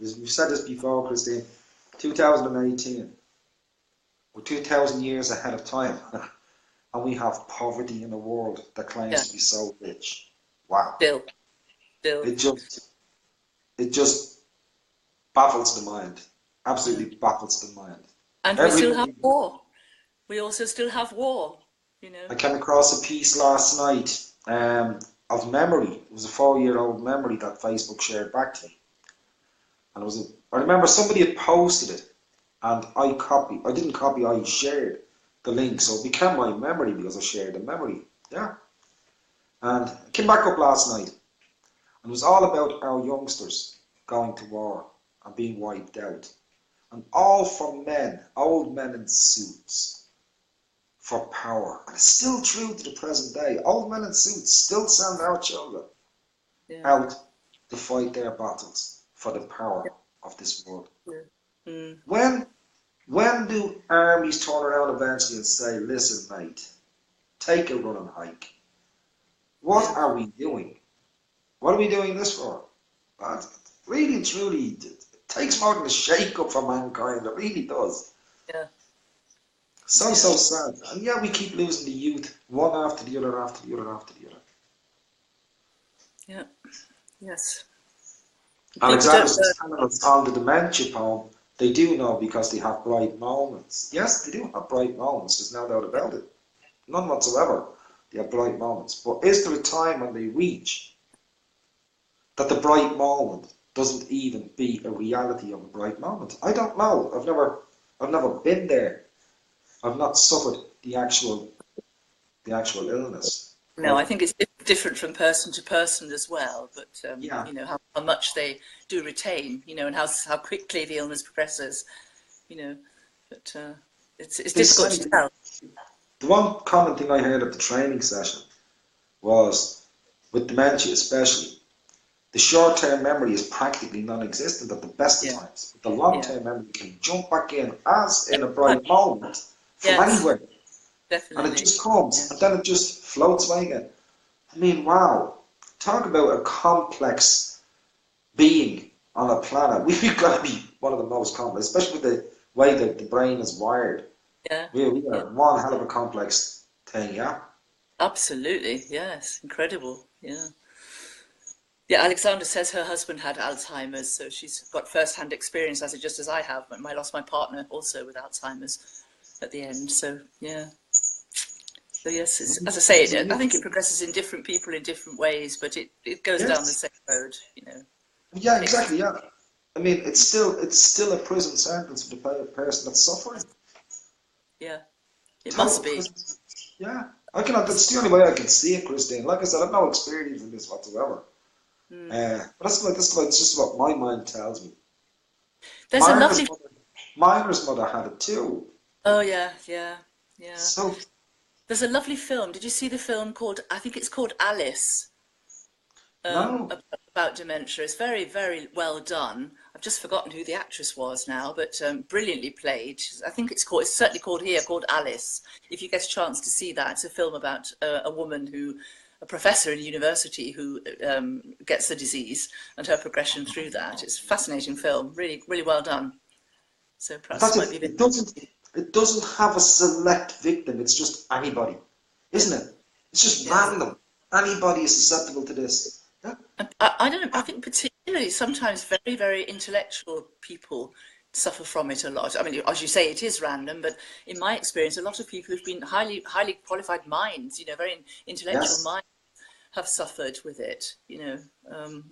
We've said this before, Christine, 2018, we're 2,000 years ahead of time, and we have poverty in a world that claims to be so rich. Wow. Bill. It just baffles the mind. Absolutely baffles the mind. And we still have war. We also still have war, you know. I came across a piece last night of memory. It was a 4-year-old memory that Facebook shared back to me. And I remember somebody had posted it, and I shared the link, so it became my memory because I shared the memory. Yeah. And it came back up last night, and it was all about our youngsters going to war and being wiped out. And all from men, old men in suits, for power. And it's still true to the present day. Old men in suits still send our children out to fight their battles for the power of this world. When do armies turn around eventually and say, listen, mate, take a run and hike? What are we doing? What are we doing this for? But really and truly, it takes more than a shake-up for mankind. It really does. Yeah. So sad. And yeah, we keep losing the youth, one after the other, after the other, after the other. Yeah. Yes. Alexander's telling us on the dementia poem, they do know because they have bright moments. Yes, they do have bright moments, there's no doubt about it. None whatsoever. They have bright moments. But is there a time when they reach that the bright moment doesn't even be a reality of a bright moment? I don't know. I've never been there. I've not suffered the actual illness. No, I think it's different from person to person as well. But you know how much they do retain, you know, and how quickly the illness progresses, you know. But it's difficult to tell. The one common thing I heard at the training session was, with dementia especially, the short-term memory is practically non-existent at the best of times. But the long-term memory can jump back in as in a bright moment from anywhere. Definitely. And it just comes, and then it just floats away again. I mean, wow. Talk about a complex being on a planet. We've got to be one of the most complex, especially with the way that the brain is wired. Yeah. We are one hell of a complex thing, yeah? Absolutely, yes. Incredible, yeah. Yeah, Alexandra says her husband had Alzheimer's, so she's got first-hand experience just as I have. I lost my partner also with Alzheimer's at the end, so yeah. So yes, as I say, I think it progresses in different people in different ways, but it goes down the same road, you know. Yeah, exactly, yeah. I mean, it's still a prison sentence for the person that's suffering. Yeah, it must be. Yeah, that's the only way I can see it, Christine. Like I said, I've no experience in this whatsoever. But that's just what my mind tells me. There's a lovely... Miner's mother had it too. Oh yeah. So there's a lovely film. Did you see the film called? I think it's called Alice. No. About dementia. It's very, very well done. I've just forgotten who the actress was now, but brilliantly played. I think it's certainly called Alice. If you get a chance to see that, it's a film about a professor in university who gets the disease and her progression through that. It's a fascinating film, really, really well done. So perhaps it doesn't have a select victim. It's just anybody, isn't it? It's just random. Anybody is susceptible to this. Yeah. I don't know. I think particularly sometimes very, very intellectual people suffer from it a lot. I mean, as you say, it is random, but in my experience, a lot of people who've been highly qualified minds, you know, very intellectual minds, have suffered with it. You know,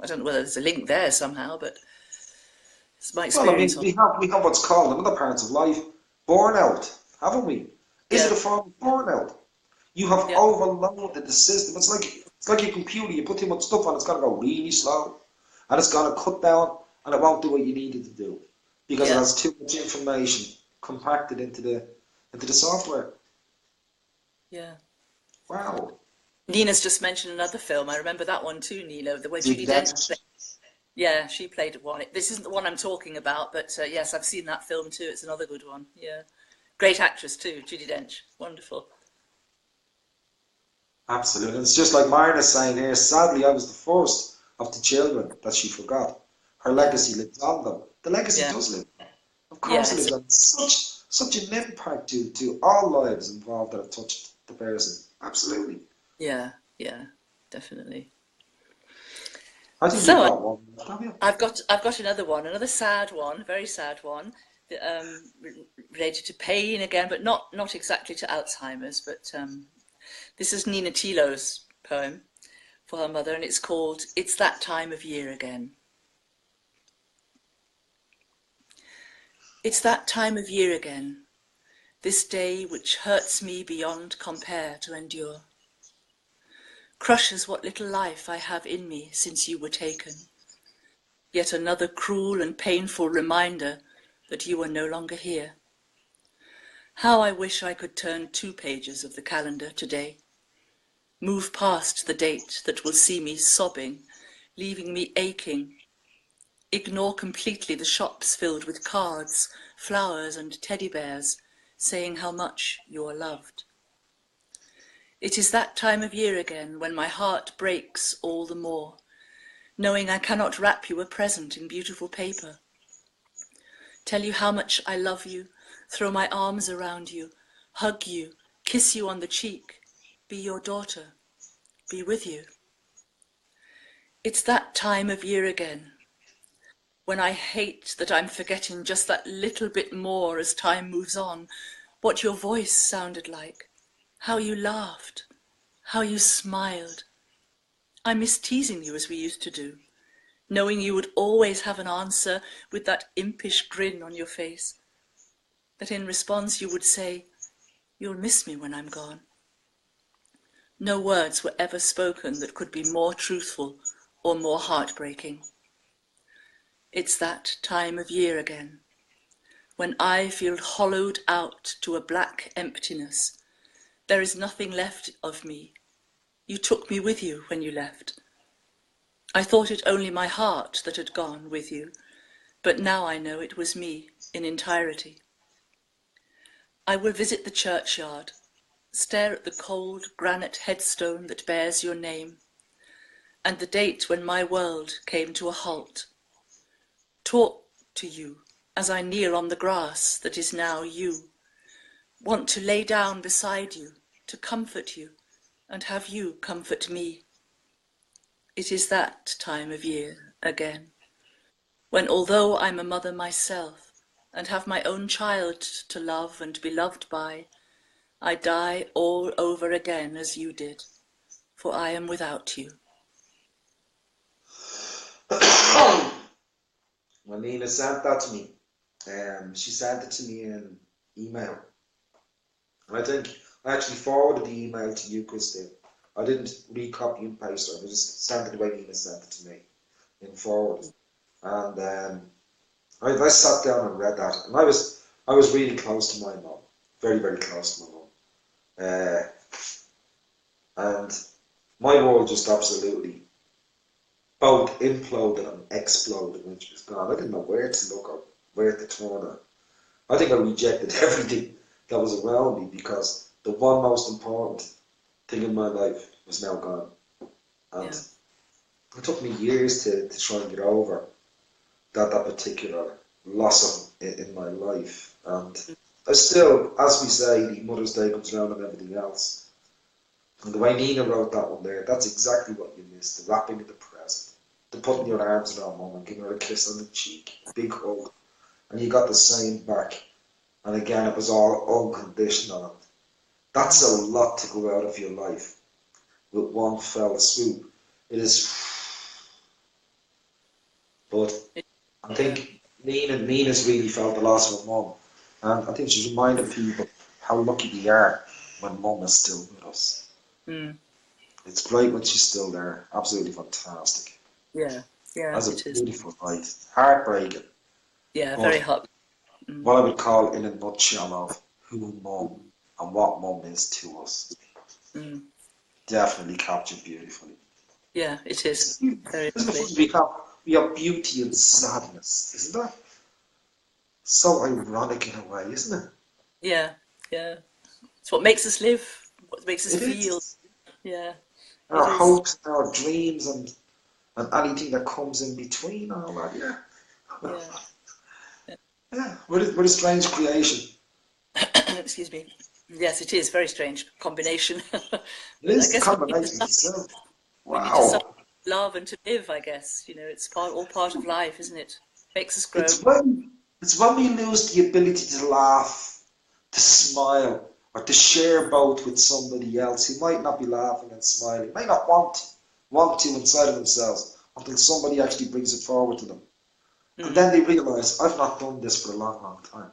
I don't know whether there's a link there somehow, but it's my experience. Well, I mean, we have what's called in other parts of life burnout, haven't we? Is it a form of burnout? You have overloaded the system. It's like your computer. You put too much stuff on, it's going to go really slow, and it's going to cut down, and it won't do what you need it to do because it has too much information compacted into the software. Yeah. Wow. Nina's just mentioned another film. I remember that one too, Nina, the way Judi Judi Dench. Dench. Yeah, she played one. This isn't the one I'm talking about, but yes, I've seen that film too. It's another good one. Yeah, great actress too, Judi Dench. Wonderful. Absolutely. It's just like Marna's saying here, sadly, I was the first of the children that she forgot. Her Yeah, legacy lives on though. The legacy yeah, does live. Of yeah. course it lives on. Such an impact to all lives involved that have touched the person. Absolutely. Yeah, yeah, definitely. I think you've So got one. Have you? I've got another one, another sad one, very sad one, related to pain again, but not exactly to Alzheimer's. But this is Nina Tilo's poem for her mother, and it's called "It's That Time of Year Again." It's that time of year again, this day which hurts me beyond compare to endure, crushes what little life I have in me since you were taken. Yet another cruel and painful reminder that you are no longer here. How I wish I could turn 2 pages of the calendar today, move past the date that will see me sobbing, leaving me aching, ignore completely the shops filled with cards, flowers and teddy bears, saying how much you are loved. It is that time of year again when my heart breaks all the more, knowing I cannot wrap you a present in beautiful paper, tell you how much I love you, throw my arms around you, hug you, kiss you on the cheek, be your daughter, be with you. It's that time of year again, when I hate that I'm forgetting just that little bit more as time moves on, what your voice sounded like, how you laughed, how you smiled. I miss teasing you as we used to do, knowing you would always have an answer with that impish grin on your face, that in response you would say, "You'll miss me when I'm gone." No words were ever spoken that could be more truthful or more heartbreaking. It's that time of year again, when I feel hollowed out to a black emptiness. There is nothing left of me. You took me with you when you left. I thought it only my heart that had gone with you, but now I know it was me in entirety. I will visit the churchyard, stare at the cold granite headstone that bears your name, and the date when my world came to a halt. Talk to you as I kneel on the grass that is now you, want to lay down beside you, to comfort you, and have you comfort me. It is that time of year again, when although I'm a mother myself, and have my own child to love and be loved by, I die all over again as you did, for I am without you. When Nina sent that to me, she sent it to me in email. And I think I actually forwarded the email to you, Christine. I didn't recopy and paste it. I just sent it the way Nina sent it to me in forward. And I sat down and read that, and I was really close to my mum, very very close to my mum, and my world just absolutely both imploded and exploded when she was gone. I didn't know where to look or where to turn her. I think I rejected everything that was around me because the one most important thing in my life was now gone. And Yeah, it took me years to try and get over that particular loss in my life. And I still, as we say, the Mother's Day comes around and everything else. And the way Nina wrote that one there, that's exactly what you miss, the wrapping of the present, the putting your arms around mum and giving her a kiss on the cheek, a big hug, and you got the same back. And again, it was all unconditional. That's a lot to go out of your life with one fell swoop. It is, but I yeah, think Nina's really felt the loss of her mum, and I think she's reminded people how lucky they are when mum is still with us. mm, It's great when she's still there, absolutely fantastic. yeah, yeah, That's a it is. beautiful night, heartbreaking, Yeah, very but hot. Mm, what I would call in a nutshell of who mum and what mum is to us. mm. definitely captured beautifully. Yeah, it is Isn't very it lovely. funny? We have beauty and sadness. Isn't that so ironic in a way, isn't it? Yeah, yeah. It's what makes us live, what makes us It feel. is. Yeah, Our it is. hopes and our dreams and anything that comes in between all that, yeah. Yeah. Yeah, we're a strange creation. Excuse me. Yes, it is very strange combination. It But I is the guess we need to combination suffer. itself. We need to suffer, Wow. love, and to live. I guess it's all part of life, isn't it? Makes us grow. It's when it's when we lose the ability to laugh, to smile, or to share both with somebody else who might not be laughing and smiling, might not want to inside of themselves until somebody actually brings it forward to them. And Mm, then they realise, I've not done this for a long, long time.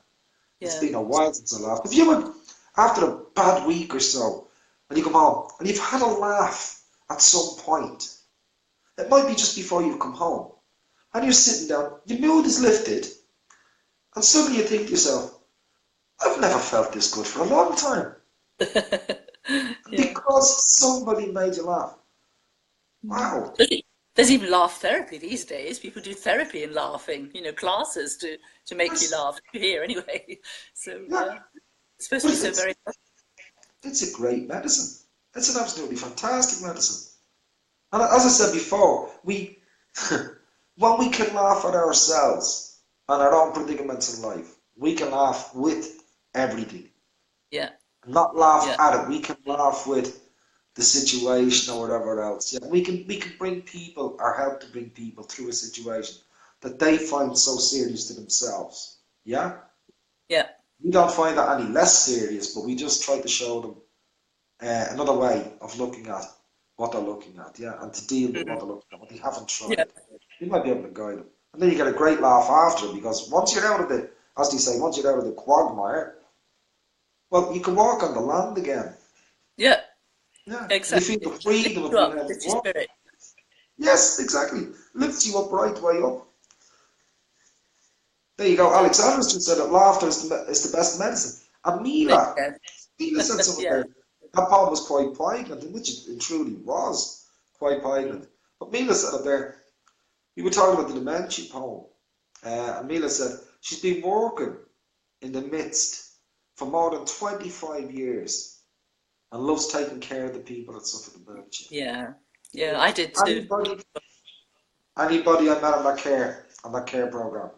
It's yeah. been a while since I laughed. If you were after a bad week or so, and you come home and you've had a laugh at some point, it might be just before you come home, and you're sitting down, your mood is lifted, and suddenly you think to yourself, I've never felt this good for a long time. Yeah. Because somebody made you laugh. Mm. Wow. There's even laugh therapy these days. People do therapy in laughing, classes to make you Yes. laugh here anyway. So Yeah. yeah, it's supposed But to be so it's, very. it's a great medicine. It's an absolutely fantastic medicine. And as I said before, when we can laugh at ourselves and our own predicaments in life, we can laugh with everything. Yeah, Not laugh yeah, at it. We can laugh with the situation or whatever else. Yeah, we can bring people or help to bring people through a situation that they find so serious to themselves. Yeah, yeah. we don't find that any less serious, but we just try to show them another way of looking at what they're looking at. Yeah, and to deal with what Mhm. they're looking at, what they haven't Yeah, tried. You might be able to guide them, and then you get a great laugh after because once you're out of the, as they say, once you're out of the quagmire, well, you can walk on the land again. yeah, Yeah, and you feel exactly. the Lift freedom of you being up, able lift to your walk. spirit. Yes, exactly. Lifts you up right way up. There you go. It does. Alexander's just said that laughter is the best medicine. And There you go. Mila said something Yeah. there. That poem was quite poignant, which it truly was quite Mm. poignant. But Mila said up there, we were talking about the dementia poem, and Mila said she's been working in the midst for more than 25 years and loves taking care of the people that suffer dementia. Yeah. Yeah, I did too. Anybody, anybody I met on that care program,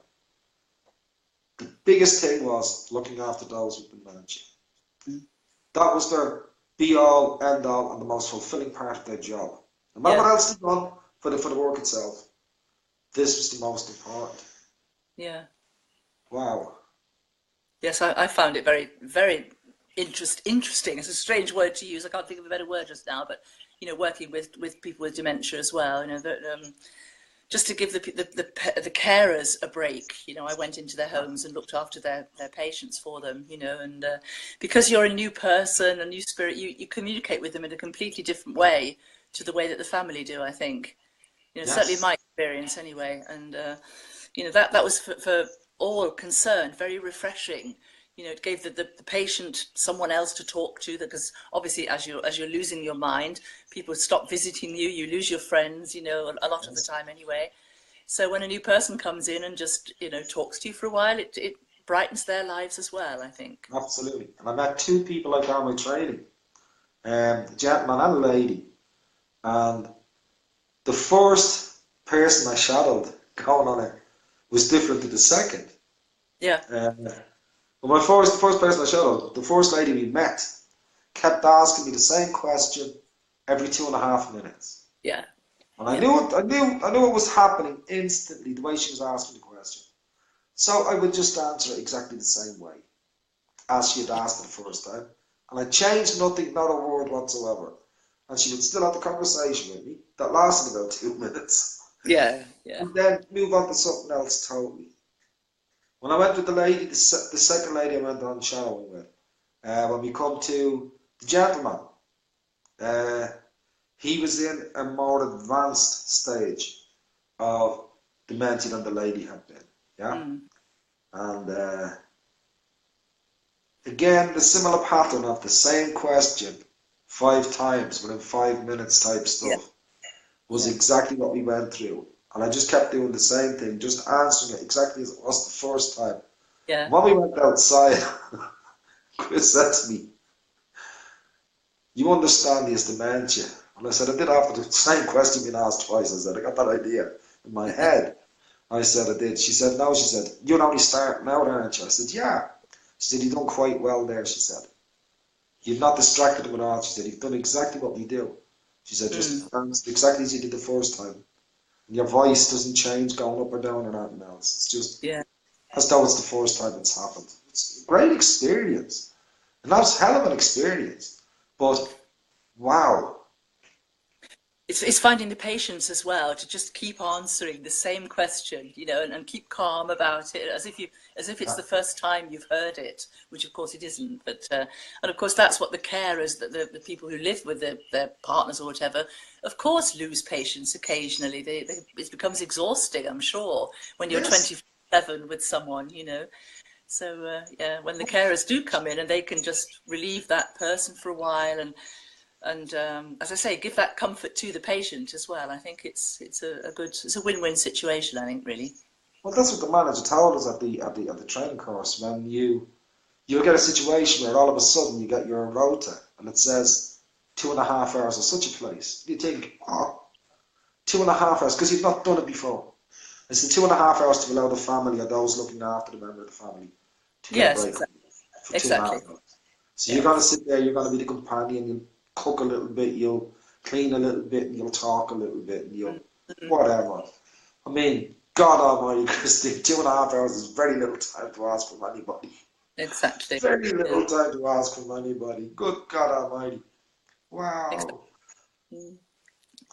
the biggest thing was looking after those with dementia. Mm. That was their be all, end all, and the most fulfilling part of their job. No matter Yeah. what else they'd done for the work itself, this was the most important. Yeah. Wow. Yes, I found it very, very interesting. It's a strange word to use. I can't think of a better word just now, but working with people with dementia as well. That just to give the carers a break. I went into their Yeah. homes and looked after their patients for them. And because you're a new person, a new spirit, you communicate with them in a completely different way to the way that the family do. I think. Certainly Yes. my experience anyway, and that was for all concerned very refreshing. It gave the patient someone else to talk to, because obviously as you're losing your mind, people stop visiting you, you lose your friends, a lot of the Yes. time anyway. So when a new person comes in and just talks to you for a while, it brightens their lives as well, I think. Absolutely. And I met two people like that in my training, a gentleman and a lady. And the first person I shadowed going on it was different to the second. Yeah, But the first person I shadowed, the first lady we met, kept asking me the same question every 2.5 minutes. yeah, And yeah, I knew what was happening instantly, the way she was asking the question. So I would just answer it exactly the same way as she had asked it the first time. And I changed nothing, not a word whatsoever. And she would still have the conversation with me that lasted about 2 minutes. yeah, yeah. And then move on to something else totally. When I went with the lady, the second lady I went on showering with, when we come to the gentleman, uh, he was in a more advanced stage of dementia than the lady had been. Yeah, Mm, and again the similar pattern of the same question 5 times within 5 minutes type Yeah, stuff was yeah, exactly what we went through. And I just kept doing the same thing, just answering it exactly as it was the first time. yeah, And when we went outside, Chris said to me, "You understand this dementia?" And I said, "I did after the same question being asked twice." I said, "I got that idea in my head." I said, "I did." She said, "No." She said, "You're only starting out, aren't you?" I said, "Yeah." She said, "You've done quite well there." She said, "You've not distracted them at all." She said, "You've done exactly what we do." She said, mm, "Just dance exactly as you did the first time. And your voice doesn't change going up or down or anything else. It's just yeah. as though it's the first time it's happened." It's a great experience. And that's hell of an experience. But wow. It's finding the patience as well to just keep answering the same question, you know, and keep calm about it, as if it's the first time you've heard it, which of course it isn't. But and of course that's what the carers, the people who live with their partners or whatever, of course lose patience occasionally. It becomes exhausting, I'm sure, when you're Yes. 24/7 with someone, you know. So yeah, when the carers do come in and they can just relieve that person for a while and as I say, give that comfort to the patient as well. I think it's a good, it's a win-win situation. I think really. Well, that's what the manager told us at the training course. When you get a situation where all of a sudden you get your rota and it says 2.5 hours of such a place. You think, oh, 2.5 hours because you've not done it before. It's the 2.5 hours to allow the family or those looking after the member of the family to get a Yes, break exactly. for two and a Exactly. half hours. So you're Yeah. going to sit there, you're going to be the companion, you'll cook a little bit, you'll clean a little bit, and you'll talk a little bit, and you'll Mm-hmm. whatever. I mean, God Almighty, Christine, 2.5 hours is very little time to ask from anybody. Exactly. Very Yeah. little time to ask from anybody. Good God Almighty. Exactly. Wow. Mm,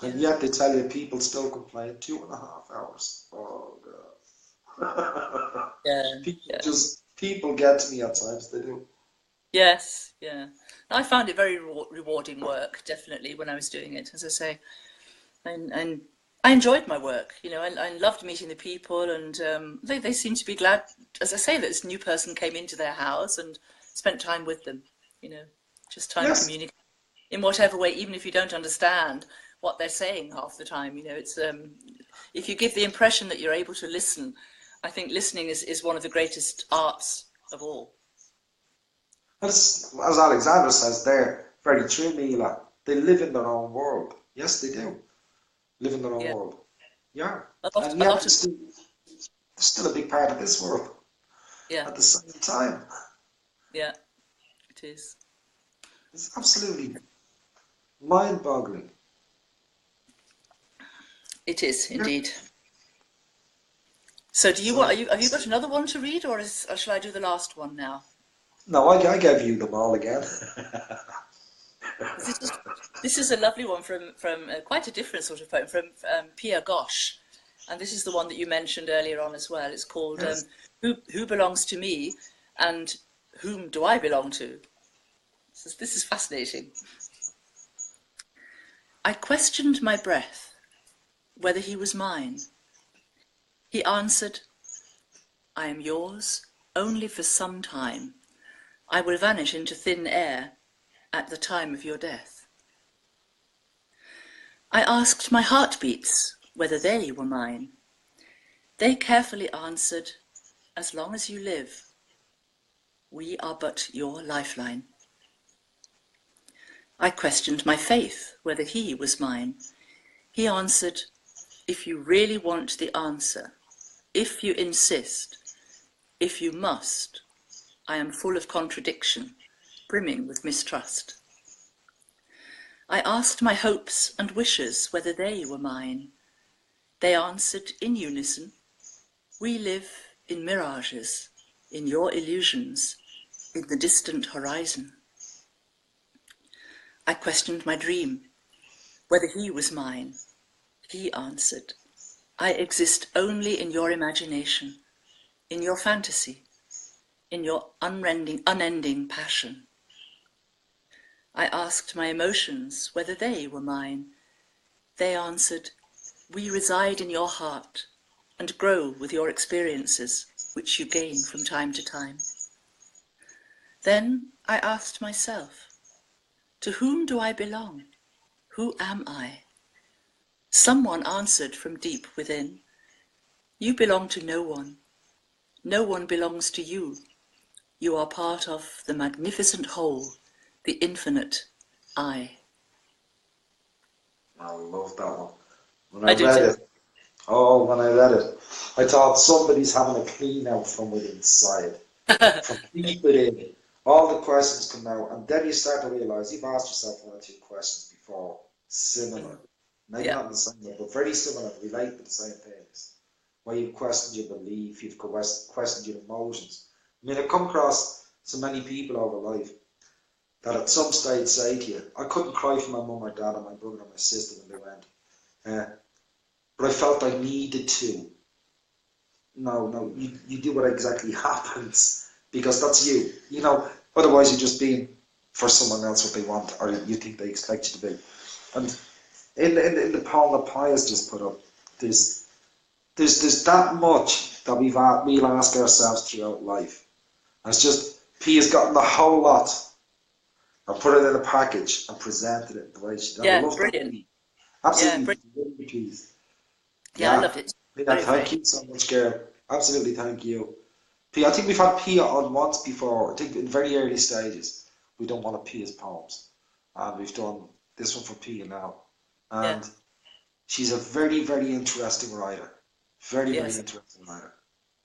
And yeah. yet they tell you people still complain 2.5 hours. Oh God. Yeah. Yeah. People get to me at times, they do. Yes. Yeah. I found it very rewarding work, definitely, when I was doing it. As I say, and I enjoyed my work. You know, I loved meeting the people, and they seemed to be glad, as I say, that this new person came into their house and spent time with them. You know, just time Yes. communicating in whatever way, even if you don't understand what they're saying half the time. You know, it's if you give the impression that you're able to listen, I think listening is one of the greatest arts of all. As Alexander says there, very true, Mila. They live in their own world. Yes, they do. Live in their own Yeah, world. Yeah. And a yet lot of they're still a big part of this world yeah, at the same time. yeah, it is. It's absolutely mind-boggling. It is Yeah. indeed. So, do you want? So, Have you got another one to read, or shall I do the last one now? no, I gave you them all again. 'Cause this is a lovely one from quite a different sort of poem from Pia Ghosh, and this is the one that you mentioned earlier on as well. It's called Yes. "Who Belongs to Me," and "Whom Do I Belong to?" This is fascinating. I questioned my breath whether he was mine. He answered, "I am yours only for some time. I will vanish into thin air at the time of your death." I asked my heartbeats whether they were mine. They carefully answered, "As long as you live, we are but your lifeline." I questioned my faith whether he was mine. He answered, "If you really want the answer, if you insist, if you must, I am full of contradiction, brimming with mistrust." I asked my hopes and wishes whether they were mine. They answered in unison, "We live in mirages, in your illusions, in the distant horizon." I questioned my dream, whether he was mine. He answered, "I exist only in your imagination, in your fantasy, in your unending passion." I asked my emotions whether they were mine. They answered, "We reside in your heart and grow with your experiences, which you gain from time to time." Then I asked myself, To whom do I belong? Who am I? Someone answered from deep within, you belong to no one. No one belongs to you. You are part of the magnificent whole, the infinite I. I love that one. When I I do read too. it, oh, when I read it, I thought somebody's having a clean out from within inside, from deep within. All the questions come out, and then you start to realize you've asked yourself one or two questions before, similar, maybe Yeah. not in the same way, but very similar, relate to the same things. Where you've questioned your belief, you've questioned your emotions. I mean, I've come across so many people over life that at some stage say to you, I couldn't cry for my mum, my dad, and my brother and my sister when they went. But I felt I needed to. No, you do what exactly happens because that's you. You know, otherwise you're just being for someone else what they want or you think they expect you to be. And in the poem that Pi has just put up, there's that much that we'll ask ourselves throughout life. And it's just P has gotten the whole lot and put it in a package and presented it the way she did. I Yeah, love that. brilliant. Yeah, Absolutely, brilliant. really pleased. Yeah, I Yeah. loved it. Lena, Very, very. thank you so much, girl. Absolutely, thank you. P, I think we've had Pia on once before. I think in very early stages, we done one of Pia's poems, and we've done this one for Pia now. Yeah. And she's a very, very interesting writer. Very, very Yes. interesting writer.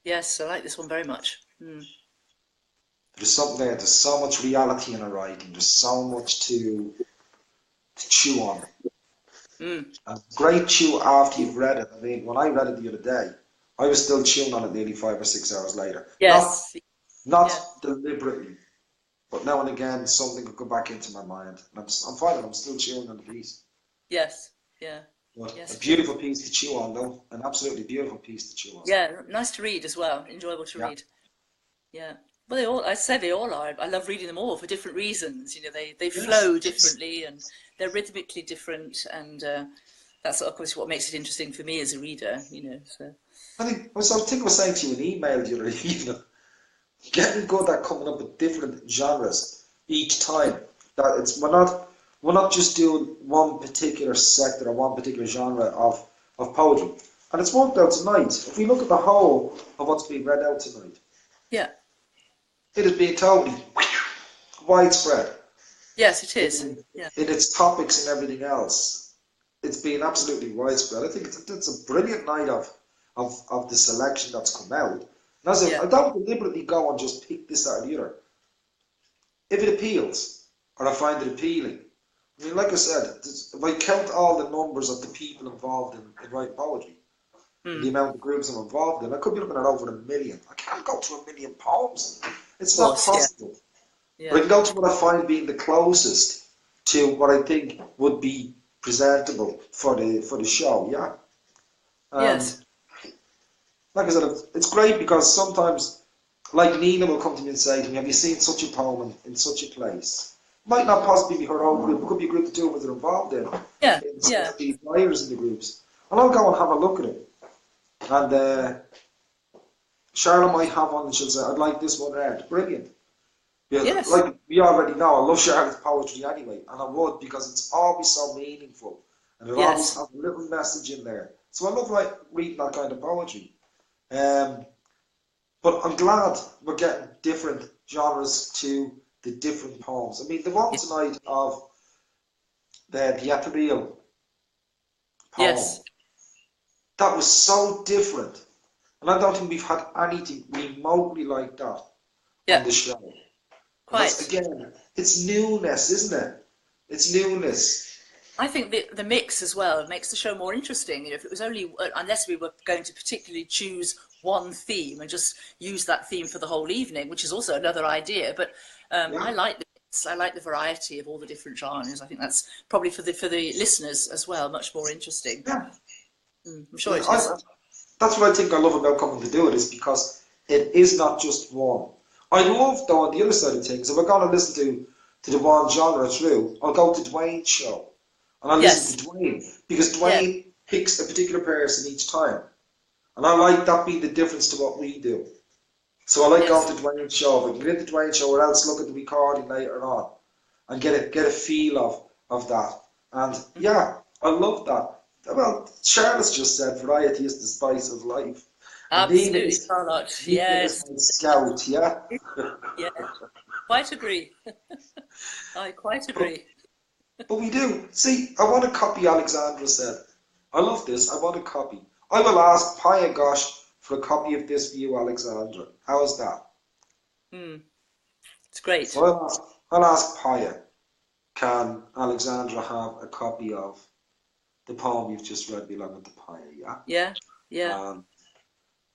Yes, I like this one very much. There's something there. There's so much reality in her writing. There's so much to chew on. Mm. And great chew after you've read it. I mean, when I read it the other day, I was still chewing on it nearly 5 or 6 hours later. Yes. Not Yeah. deliberately, but now and again something could go back into my mind. And I'm finding I'm still chewing on the piece. Yes. Yeah. But Yes. a beautiful piece to chew on, though. An absolutely beautiful piece to chew on. Yeah. Nice to read as well. Enjoyable to read. Yeah. Well, I say they all are. I love reading them all for different reasons. You know, they flow differently and they're rhythmically different, and that's of course what makes it interesting for me as a reader. You know, so. I think I was saying to you an email the other evening, getting good at coming up with different genres each time. That it's we're not just doing one particular sector or one particular genre of poetry. And it's worked out tonight. If we look at the whole of what's being read out tonight, Yeah. it has been totally widespread. Yes, it is. Yeah. In its topics and everything else. It's been absolutely widespread. I think it's a brilliant night of the selection that's come out. And as I don't deliberately go and just pick this out of the other. If it appeals, or I find it appealing, I mean, like I said, if I count all the numbers of the people involved in writing poetry, the amount of groups I'm involved in, I could be looking at over 1 million. I can't go to 1 million poems. It's not possible. Yeah. But I can go to what I find being the closest to what I think would be presentable for the show, yeah. And Yes. like I said, it's great because sometimes, like Nina will come to me and say to me, have you seen such a poem in such a place? Might not possibly be her own group, it could be a group of 2 of us that are involved in. Yeah. The writers in the groups. And I'll go and have a look at it. And Charlotte might have one and she'll say, I'd like this one read. Brilliant. Yeah, Yes. like we already know, I love Charlotte's poetry anyway, and I would because it's always so meaningful and it always has a little message in there. So I love reading that kind of poetry. But I'm glad we're getting different genres to the different poems. I mean, the one tonight of the ethereal poem, that was so different. And I don't think we've had anything remotely like that on the show. Quite. Again, it's newness, isn't it? It's newness. I think the mix as well makes the show more interesting. You know, if it was only, unless we were going to particularly choose one theme and just use that theme for the whole evening, which is also another idea. But I like the mix. I like the variety of all the different genres. I think that's probably for the listeners as well much more interesting. Yeah. I'm sure it is. That's what I think I love about coming to do it, is because it is not just one. I love, though, on the other side of things, if we're going to listen to the one genre through, I'll go to Dwayne's show. And I'll listen to Dwayne, because Dwayne picks a particular person each time. And I like that being the difference to what we do. So I like going to Dwayne's show. If I can get to Dwayne's show or else look at the recording later on. and get a feel of that. And yeah, I love that. Well, Charlotte's just said variety is the spice of life. And Absolutely, Charlotte. Nina is Yes. my scout, yeah? Yeah, quite agree. I quite But, agree. but we do. See, I want to copy Alexandra said. I love this. I want to copy. I will ask Paya Gosh for a copy of this for you, Alexandra. How is that? It's great. So I'll ask Paya, can Alexandra have a copy of the poem you've just read belonging to Paya, yeah? Yeah, yeah, Um,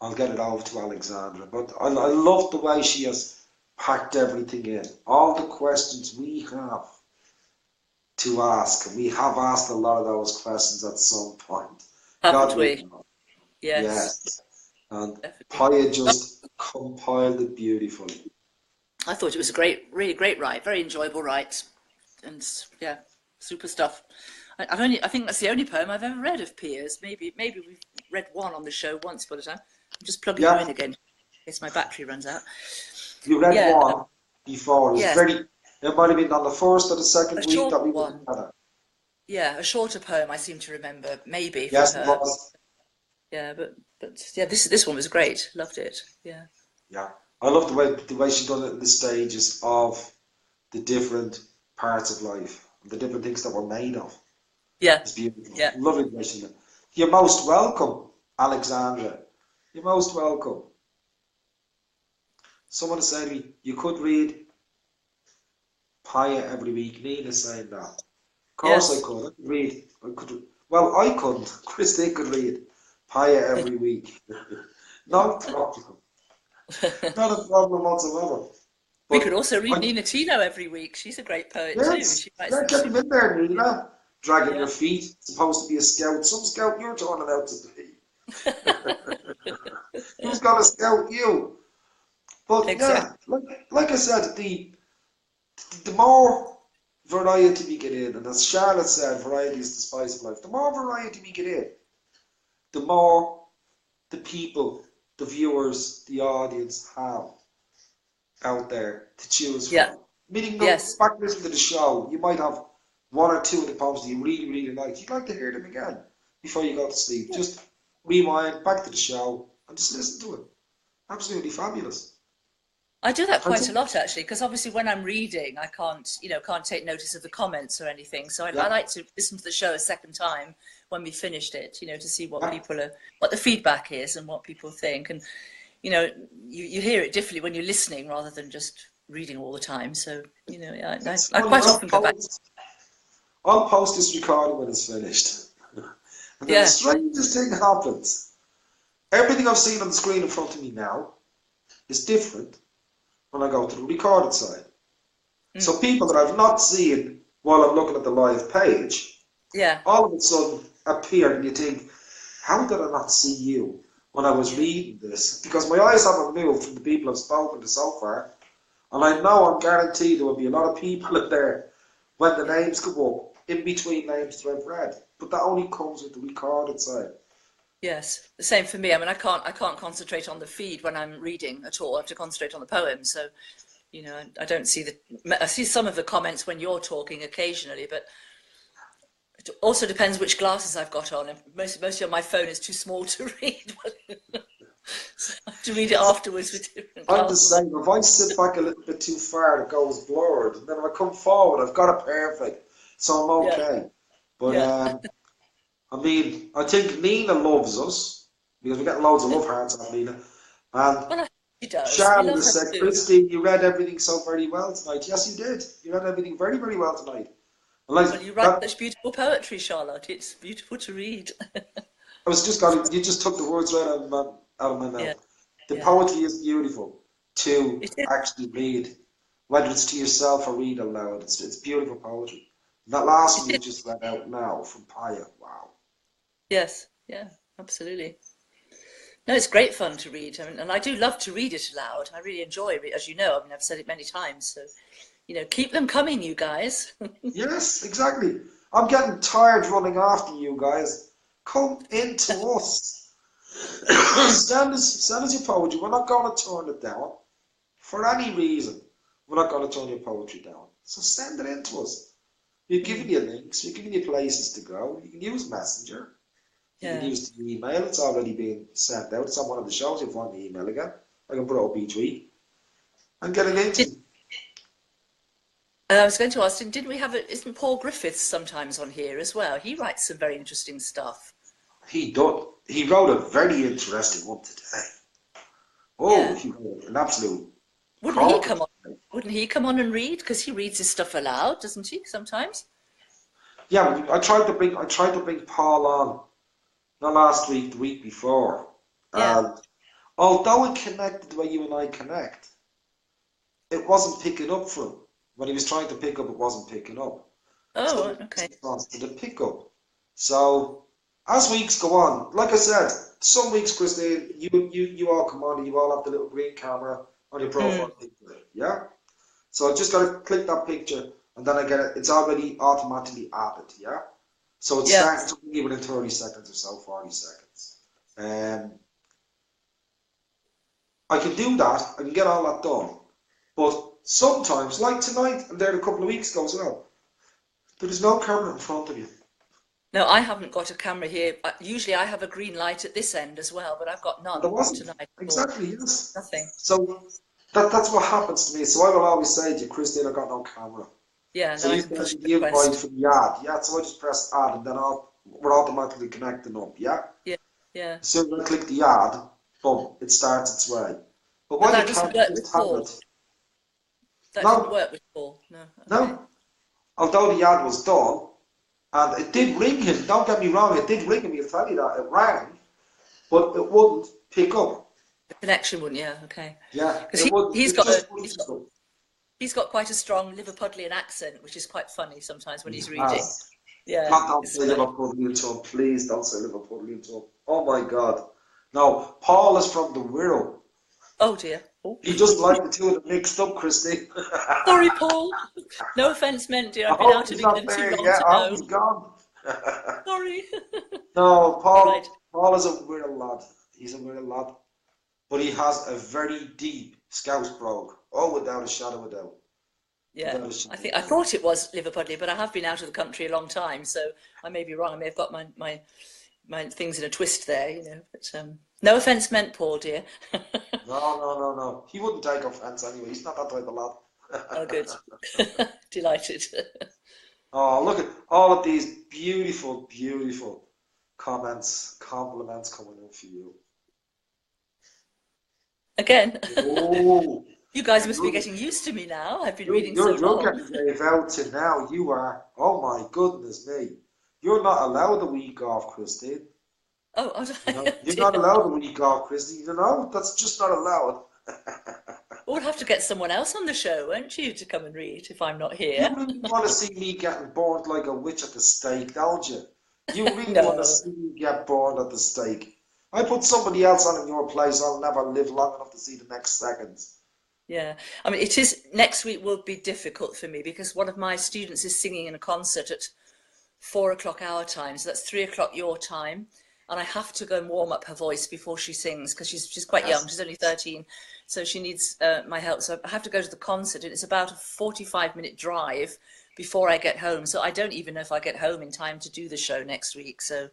I'll get it over to Alexandra. But I love the way she has packed everything in. All the questions we have to ask, and we have asked a lot of those questions at some point. haven't God knows. we? Yes, Yes. And definitely. Paya just compiled it beautifully. I thought it was a great, really great write, very enjoyable write, and yeah, super stuff. I think that's the only poem I've ever read of Piers. Maybe we've read one on the show once by the time. I'm just plugging you Yeah, in again in case my battery runs out. you read Yeah, one before. It was yes, it might have been on the first or the a second week short that we were one. together. Yeah, a shorter poem I seem to remember, maybe from Yes, it her. was. Yeah, but yeah, this one was great. Loved it. Yeah. Yeah. I love the way she done it in the stages of the different parts of life, the different things that we're made of. Yeah, It's beautiful. yeah. Lovely the way she did it. You're most welcome, Alexandra. You're most welcome. Someone is saying to me, you could read Paya every week. Nina's saying that. Of course I Yes. could. I could read. Well, I couldn't. Christine could read Paya every week. No problem. Not a problem whatsoever. We But could also read I, Nina Tino every week. She's a great poet too. yes, She writes yeah, some get them super. in there, Nina. Dragging Yeah. your feet. Supposed to be a scout. Some scout you're turning out to be. Who's gonna scout you? But Exactly. yeah, like I said, the more variety we get in, and as Charlotte said, variety is the spice of life. The more variety we get in, the more the people, the viewers, the audience have out there to choose Yeah. from. Meaning, go Yes. back listen to the show. You might have one or two of the poems that you really, really liked. You'd like to hear them again before you go to sleep. Just rewind back to the show and just listen to it. Absolutely fabulous. I do that And quite a so, lot actually, because obviously when I'm reading, I can't take notice of the comments or anything. So I yeah, like to listen to the show a second time when we finished it, to see what yeah. what the feedback is and what people think. And you hear it differently when you're listening rather than just reading all the time. So yeah, It's I funny. quite often go back. I'll post this recording when it's finished. And then the Yeah. strangest thing happens. Everything I've seen on the screen in front of me now is different when I go to the recorded side. Mm. So people that I've not seen while I'm looking at the live page, Yeah. all of a sudden appear and you think, how did I not see you when I was Yeah. reading this? Because my eyes haven't moved from the people I've spoken to so far. And I know I'm guaranteed there will be a lot of people in there when the Yeah. names come up, in between names that I've read. But that only comes with the recorded side. Yes, the same for me. I mean, I can't concentrate on the feed when I'm reading at all. I have to concentrate on the poem. So, I don't see I see some of the comments when you're talking occasionally, but it also depends which glasses I've got on. And mostly on my phone is too small to read. So I have to read it afterwards with different I'm the glasses on. same. If I sit back a little bit too far, it goes blurred. And then if I come forward, I've got it perfect. So I'm Yeah, okay. But yeah. I mean, I think Nina loves us because we get loads of love hearts on Nina. And Well, she does. We Charlotte love has her said, too. Christine, you read everything so very well tonight. Yes, you did. You read everything very, very well tonight. And like Well, you write that, such beautiful poetry, Charlotte. It's beautiful to read. I was just going. You just took the words right out of my Yeah, mouth. The yeah. poetry is beautiful to It is. actually read, whether it's to yourself or read aloud. It's beautiful poetry. And that last It one you is. just read out now from Paya. Wow. Yes. Yeah. Absolutely. No, it's great fun to read. I mean, and I do love to read it aloud. I really enjoy it, as you know. I mean, I've said it many times. So, keep them coming, you guys. Yes, exactly. I'm getting tired running after you guys. Come into us. send us your poetry. We're not going to turn it down for any reason. We're not going to turn your poetry down. So send it in to us. We've given you links. We've given you places to go. You can use Messenger. You can Yeah. use the email. It's already been sent out. It's on one of the shows. You'll find the email again. I can put it up each week and get it into Did, them. I was going to ask, didn't we have isn't Paul Griffiths sometimes on here as well? He writes some very interesting stuff. He done. He wrote a very interesting one today. Oh, Yeah. he wrote an absolute Wouldn't he corker come on? today. Wouldn't he come on and read? Because he reads his stuff aloud, doesn't he? Sometimes. Yeah, I tried to bring Paul on, not last week, the week before. Yeah. And although it connected the way you and I connect, it wasn't picking up for him. When he was trying to pick up, it wasn't picking up. So Oh, the okay. response to the pickup. So as weeks go on, like I said, some weeks, Christine, you all come on and you all have the little green camera on your profile Mm, picture. Yeah? So I just gotta click that picture and then I get it, it's already automatically added, yeah? So it's yeah. starting to be within 30 seconds or so, 40 seconds. Um, I can do that, I can get all that done. But sometimes, like tonight and there a couple of weeks ago as well, there is no camera in front of you. No, I haven't got a camera here. Usually I have a green light at this end as well, but I've got And there none wasn't. tonight at all. Exactly, yes. Nothing. So that's what happens to me. So I will always say to you, Christine, I got no camera. Yeah, So no, I you can push send the the invite request. from the ad. Yeah, so I just press add and then we're automatically connecting up. Yeah. Yeah, yeah. As soon as I click the ad, boom, it starts its way. But But what you that doesn't can't work with just have Paul. it. That didn't No, work with Paul. No, okay. no. Although the ad was done, and it did ring him, don't get me wrong, it did ring him, he'll tell you that. It rang, but it wouldn't pick up. The connection wouldn't. Yeah, okay. Yeah, Because it wouldn't. he's It got just wouldn't pick up. he's got quite a strong Liverpudlian accent, which is quite funny sometimes when He he's reading. has. Yeah, God, don't it's say funny. Liverpool to him. Please don't say Liverpool to him. Oh my God. No, Paul is from the Wirral. Oh dear. Oh. He doesn't like the two of them mixed up, Christy. Sorry, Paul. No offence meant, dear. I I've been hope out of he's not England too there long yet. to I hope know. he's gone. Sorry. No, All right. Paul is a Wirral lad. He's a Wirral lad. But he has a very deep Scouse brogue. Oh, without a shadow of a doubt. Yeah, Without a shadow of I a doubt. thought it was Liverpudlian, but I have been out of the country a long time, so I may be wrong. I may have got my things in a twist there, you know. But no offence meant, Paul, dear. No, no, no, no. He wouldn't take offence anyway. He's not that type of Oh, lad. good. Delighted. Oh, look at all of these beautiful, beautiful comments, compliments coming in for you. Again, Oh, you guys must be you're, getting used to me now. I've been you're, reading so you're, you're long. getting gave out to now. You are. Oh my goodness me. You're not allowed a week off, Christine. Oh, You know, you're dear. not allowed a week off, Christine. You know, that's just not allowed. We'll have to get someone else on the show, won't you, to come and read if I'm not You here? really want to see me getting burned like a witch at the stake, don't you? You really want to No. see me get burned at the stake. I put somebody else on in your place, I'll never live long enough to see the next seconds. Yeah, I mean, it is next week will be difficult for me because one of my students is singing in a concert at 4 o'clock our time, so that's 3 o'clock your time, and I have to go and warm up her voice before she sings because she's quite young. Yes. She's only 13, so she needs my help. So I have to go to the concert, and it's about a 45-minute drive before I get home. So I don't even know if I get home in time to do the show next week. So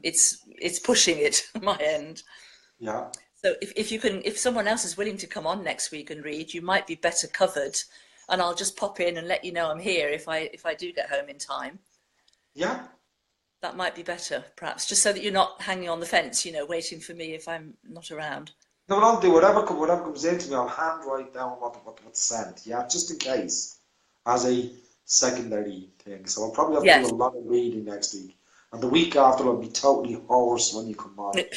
it's pushing it my end. Yeah. So if someone else is willing to come on next week and read, you might be better covered, and I'll just pop in and let you know I'm here if I do get home in time. Yeah. That might be better, perhaps, just so that you're not hanging on the fence, you know, waiting for me if I'm not around. No, I'll do whatever comes into me, I'll handwrite down what's sent, yeah, just in case, as a secondary thing. So I'll probably have to do Yes. a lot of reading next week. And the week after I'll be totally hoarse when you come on. And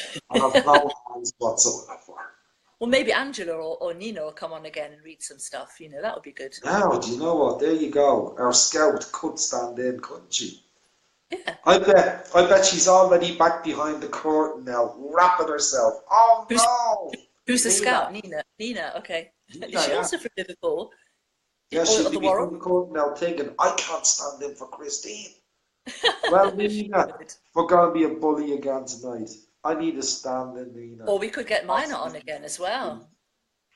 I've no hands whatsoever. Well, maybe Angela or Nina will come on again and read some stuff, you know, that would be good. Now, do you know what? There you go. Our scout could stand in, couldn't she? Yeah. I bet she's already back behind the curtain now, wrapping herself. Oh Who's no! who's the Nina. scout? Nina, okay. Nina, Is she yeah. also from Liverpool? Yeah, Or she'll be the behind Warren? the curtain now thinking, I can't stand in for Christine. Well, Nina, Good. we're going to be a bully again tonight. I need a stand in, Nina. Or we could get Minor on Possibly. again as well.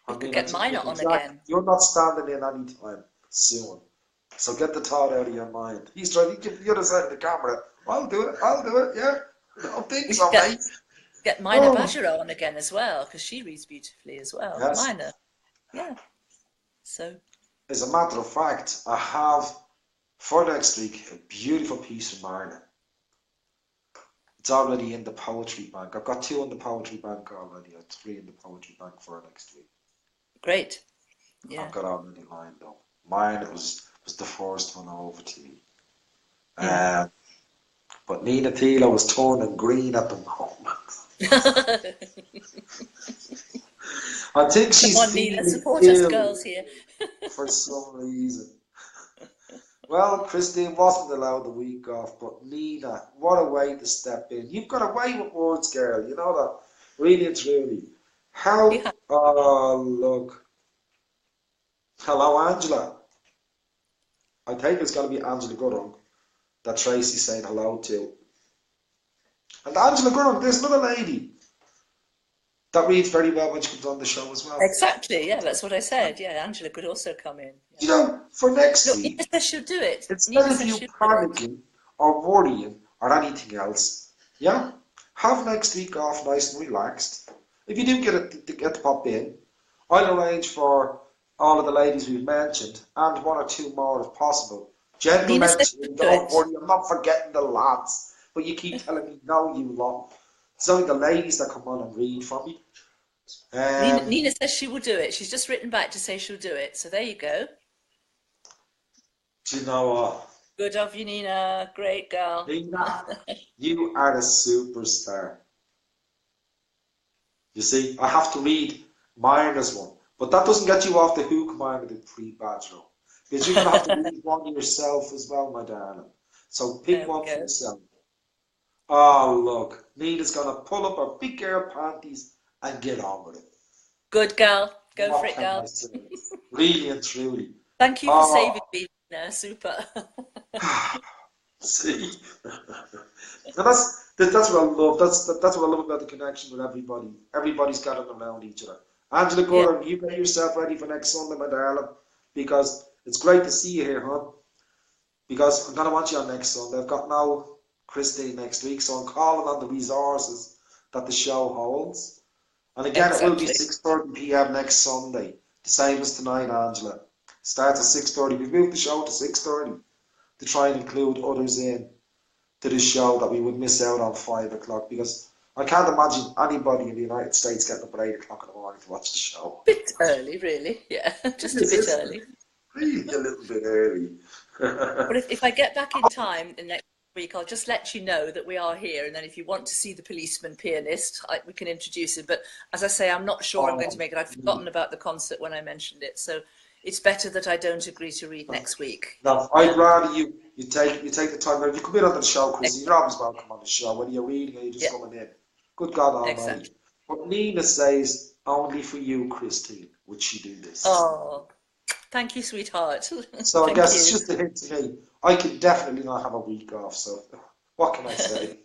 We I could mean, get Minor on Jack, again. you're not standing in any time soon. So get the thought out of your mind. He's trying to get the other side of the camera. I'll do it, yeah. I don't think We so, should mate. get Minor Oh, Bajero on again as well, because she reads beautifully as well. yes. Minor, yeah. So, As a matter of fact, I have for next week a beautiful piece from Marna. It's already in the poetry bank. I've got 2 in the poetry bank already, or 3 in the poetry bank for next week. great. I've Yeah. got already lined up. Mine was the first one over to me. Yeah. But Nina Thiel was turning green at the moment. I think Come she's on, Nina, feeling support us ill girls here. for some reason. Well, Christine wasn't allowed the week off, but Nina, what a way to step in. You've got a way with words, girl. You know that. Really and truly. How? Yeah. Oh, look. Hello, Angela. I think it's going to be Angela Goodham that Tracy's saying hello to. And Angela Goodham, there's another lady that reads very well when she comes on the show as well. Exactly, yeah, that's what I said. Yeah, Angela could also come in. You Yeah. know, for next Look, Nina week, says she'll do it. instead Nina of says you she'll do it. panicking or worrying or anything else, yeah, have next week off nice and relaxed. If you do get to pop in, I'll arrange for all of the ladies we've mentioned and 1 or 2 more if possible. Nina Gentlemen, says she'll do don't it. worry, I'm not forgetting the lads, but you keep telling me no, you lot. It's only the ladies that come on and read for me. Nina says she will do it. She's just written back to say she'll do it. So there you go. Do you know what? Good of you, Nina. Great girl. Nina, you are a superstar. You see, I have to read Marna's one, but that doesn't get you off the hook, Marna, the pre-badge row. Because you're going to have to read one yourself as well, my darling. So pick There we one for go. yourself. Oh, look, Nina's going to pull up her big girl panties and get on with it. Good girl. Go for What it, can I girl. say? Really and truly. Thank you for Oh, saving me, Nina. Super. see, and that's what I love. That's what I love about the connection with everybody. Everybody's gathered around each other. Angela Yeah, Gordon, you get yourself ready for next Sunday, my darling, because it's great to see you here, huh? Because I'm gonna want you on next Sunday. I've got now Christine next week, so I'm calling on the resources that the show holds. And again, it will be exactly. 6:30 p.m. next Sunday, the same as tonight, Angela. Starts at 6:30. We've moved the show to 6:30 to try and include others in to the show that we would miss out on 5 o'clock, because I can't imagine anybody in the United States getting up at 8 o'clock in the morning to watch the show. Bit early, really. Yeah, just a This bit is early. really a little bit early. But if I get back in time the next week, I'll just let you know that we are here. And then if you want to see the policeman pianist, we can introduce him. But as I say, I'm not sure I'm going to Oh, make it. I'd forgotten about the concert when I mentioned it. So it's better that I don't agree to read next week. no, I'd rather you take the time. If you come in on the show, Chris, you're always welcome on the show, whether you're reading or you're just Yeah, coming in. Good God exactly. Almighty. But Nina says, only for you, Christine, would she do this. Oh, thank you, sweetheart. So I Thank guess it's you. just a hint to me. I could definitely not have a week off, so what can I say?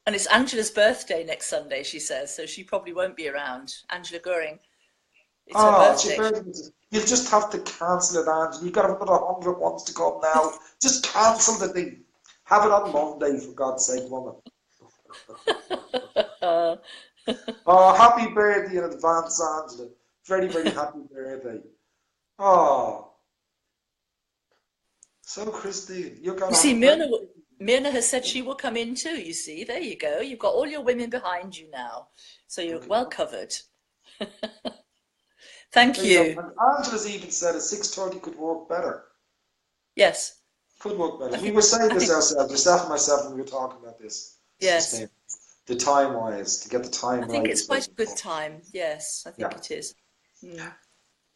And it's Angela's birthday next Sunday, she says, so she probably won't be around. Angela Goring. It's her Oh, it's your birthday. birthday. You'll just have to cancel it, Angela. You've got another 100 ones to come now. Just cancel the thing. Have it on Monday, for God's sake, woman. Uh, Oh, happy birthday in advance, Angela. Very, very happy birthday. Oh, so Christine, you're going you to have see, a very... Myrna has said she will come in too, you see. There you go. You've got all your women behind you now. So you're Okay, well covered. Thank there you go. you. And Angela's even said a 6:30 could work better. Yes, Could work better. I We think, were saying I this think, ourselves, yourself and myself, when we were talking about this, yes, Christine. The time wise, to get the I time think right it's is very quite a good important. time. Yes, I think Yeah. it is. Mm,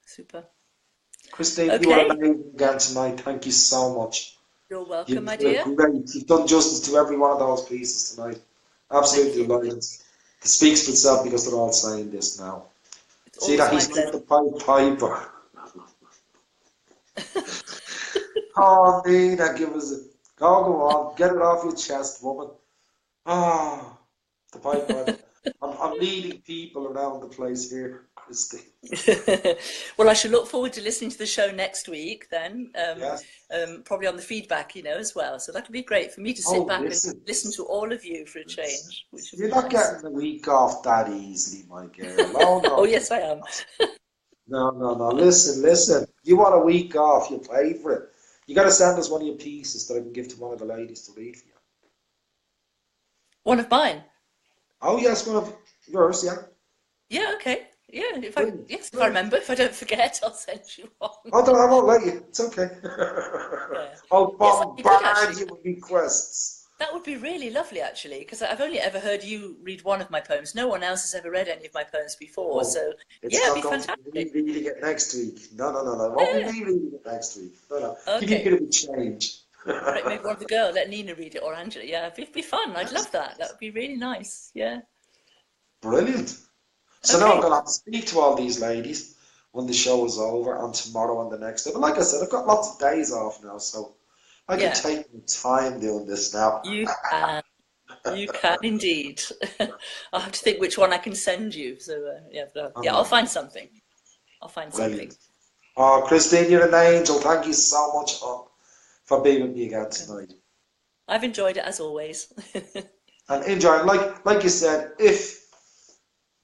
super. Christine, you are Okay, amazing again tonight. Thank you so much. you're welcome, You've my dear. great. You've done justice to every one of those pieces tonight. Thank Absolutely you. delighted. It speaks for itself because they're all saying this now. It's See always that my he's like pleasure. the Pied Piper. Oh, Nina, give us a go on, get it off your chest, woman. Ah, the Pied Piper. I'm leading people around the place here. Christine. Well, I shall look forward to listening to the show next week then, Yes. probably on the feedback, as well. So that would be great for me to sit Oh, back and listen. listen to all of you for a change, which would You're be not nice. getting the week off that easily, my girl. Oh, Oh, no. yes, I am. No, no, no. Listen. You want a week off, you pay for it. You got to send us one of your pieces that I can give to one of the ladies to read for you. One of mine. Oh, yes, one of yours, yeah. Yeah, okay. Yeah, Brilliant. if I Brilliant. remember, if I don't forget, I'll send you one. I won't let you. It's okay. Yeah. I'll Yes, that'd be good bombard actually. you with requests. That would be really lovely actually, because I've only ever heard you read one of my poems. No one else has ever read any of my poems before. Oh, So yeah, it's it'd not be going to be me fantastic. reading it next week. No, no, no, no. It won't be Yeah. me reading it next week. No, no. Give you a Okay. bit of a change. Right, maybe one of the girls, let Nina read it or Angela. Yeah, it'd be fun. I'd Yes. love that. That would be really nice. Yeah. Brilliant. So now I'm Okay. going to have to speak to all these ladies when the show is over and tomorrow and the next day. But like I said, I've got lots of days off now, so I can Yeah. take my time doing this now. You can. You can indeed. I'll have to think which one I can send you. So yeah, I'll Oh, find something. I'll find something. brilliant. Oh, Christine, you're an angel. Thank you so much for being with me again tonight. I've enjoyed it as always. And enjoy, like you said, if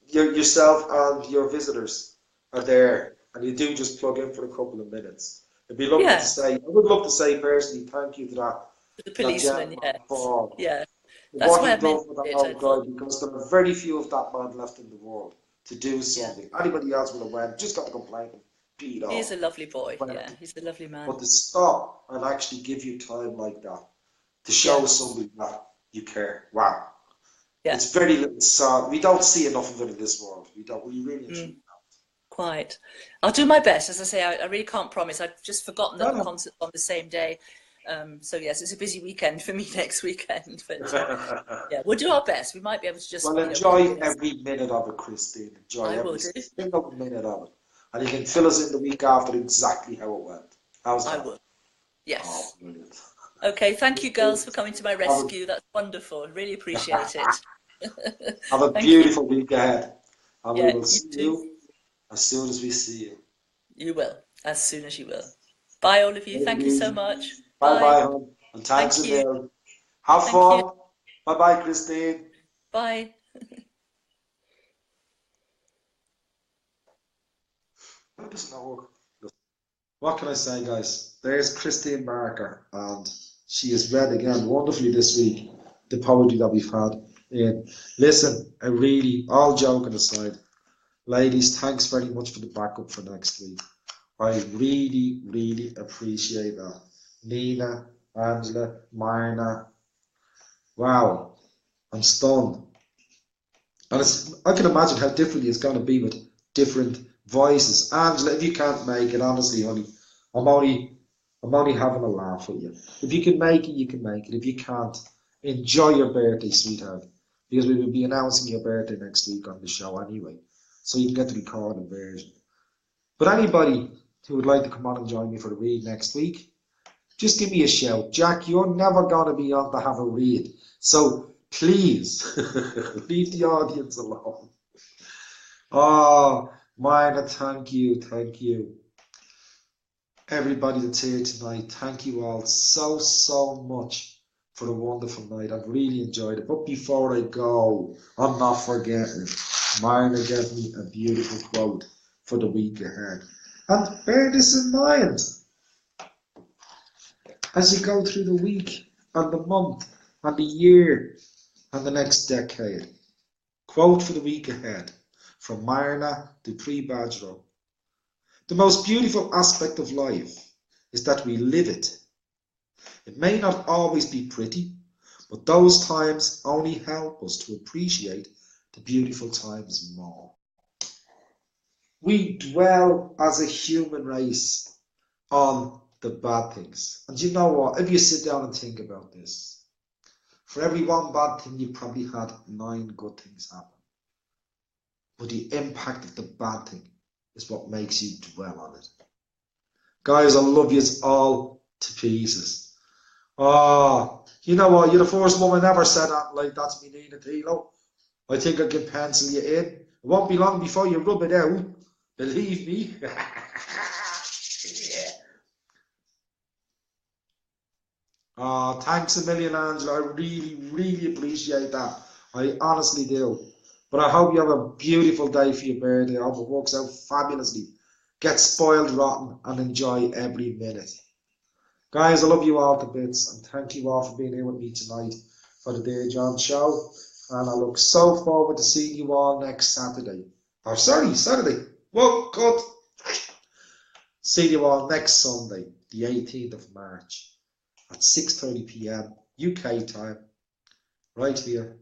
yourself and your visitors are there and you do just plug in for a couple of minutes, it'd be lovely to Yeah, say, I would love to say personally thank you to the that policeman. gentleman Yes. for Yeah, that's what why he I done mentioned for that it. I old thought guy because there are very few of that man left in the world to do yeah, something. Anybody else would have went, just got to complain and beat he is off. a lovely boy. But Yeah, he's a lovely man. but to stop and actually give you time like that to Yeah, show somebody that you care. Wow. yeah. It's very little song. We don't see enough of it in this world. We don't. We really and Mm. truly Quite. I'll do my best. As I say, I really can't promise. I've just forgotten that the don't. concert's on the same day. So yes, it's a busy weekend for me next weekend. But No. yeah, we'll do our best. We might be able to just, Well, plug enjoy in. every minute of it, Christine. Enjoy I will every do. single minute of it. And you can I fill will. us in the week after exactly how it went. How's I that? will. Oh, Yes. brilliant. Okay. Thank you, girls, for coming to my Have rescue. That's wonderful. Really appreciate it. have a Thank you. beautiful week ahead. And we Yeah, will you see too. you as soon as we see you. You will, as soon as you will. Bye, all of you. Take it Thank you so easy. much. Bye Bye. bye, hon. And thanks Thank a you. million. Have Thank you. fun. Bye bye, Christine. Bye. Why doesn't that work? What can I say, guys? There's Christine Barker, and she has read again wonderfully this week the poetry that we've had in. Listen, I really, all joking aside, ladies, thanks very much for the backup for next week. I really, really appreciate that. Nina, Angela, Marna, wow, I'm stunned. And I can imagine how differently it's going to be with different voices. Angela, if you can't make it, honestly, honey, I'm only, I'm only having a laugh with you. If you can make it, you can make it. If you can't, enjoy your birthday, sweetheart, because we will be announcing your birthday next week on the show anyway, so you can get the recorded version. But anybody who would like to come on and join me for the read next week, just give me a shout. Jack, you're never going to be on to have a read. So please leave the audience alone. Oh, Marna, thank you. Thank you. Everybody that's here tonight, thank you all so, so much for a wonderful night. I've really enjoyed it. But before I go, I'm not forgetting. Marna gave me a beautiful quote for the week ahead. And bear this in mind as you go through the week and the month and the year and the next decade. Quote for the week ahead from Marna Dupree Badgerow. The most beautiful aspect of life is that we live it. It may not always be pretty, but those times only help us to appreciate the beautiful times more. We dwell as a human race on the bad things. And you know what? If you sit down and think about this, for every one bad thing, you probably had 9 good things happen. But the impact of the bad thing is what makes you dwell on it. Guys, I love you all to pieces. Oh, you know what? You're the first woman ever said that like that's me, Nina Tilo. I think I can pencil you in. It won't be long before you rub it out. Believe me. Yeah. Oh, thanks a million, Angela. I really, really appreciate that. I honestly do. But I hope you have a beautiful day for your birthday. I hope it works out fabulously. Get spoiled rotten and enjoy every minute. Guys, I love you all to bits and thank you all for being here with me tonight for the Dear John show. And I look so forward to seeing you all next Saturday. Oh, sorry, Saturday. Whoa, cut. See you all next Sunday, the 18th of March at 6:30 p.m. UK time, right here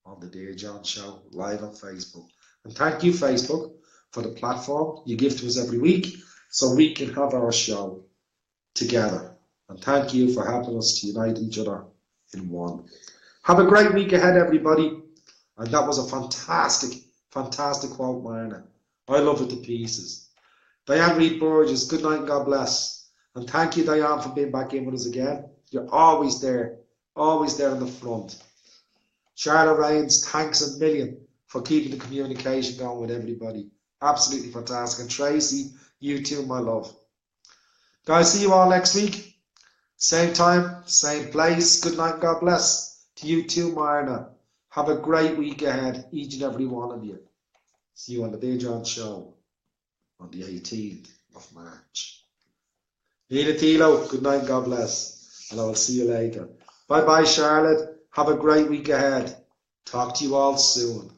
on the Dear John Show, live on Facebook. And thank you, Facebook, for the platform you give to us every week so we can have our show together. And thank you for helping us to unite each other in one. Have a great week ahead, everybody. And that was a fantastic, fantastic quote, Marna. I love it to pieces. Diane Reid Burgess, good night and God bless. And thank you, Diane, for being back in with us again. You're always there in the front. Charlotte Rains, thanks a million for keeping the communication going with everybody. Absolutely fantastic. And Tracy, you too, my love. Guys, see you all next week. Same time, same place. Good night, God bless. To you too, Marna. Have a great week ahead, each and every one of you. See you on the Dear John Show on the 18th of March. Nina Tilo, good night, God bless. And I will see you later. Bye-bye, Charlotte. Have a great week ahead. Talk to you all soon.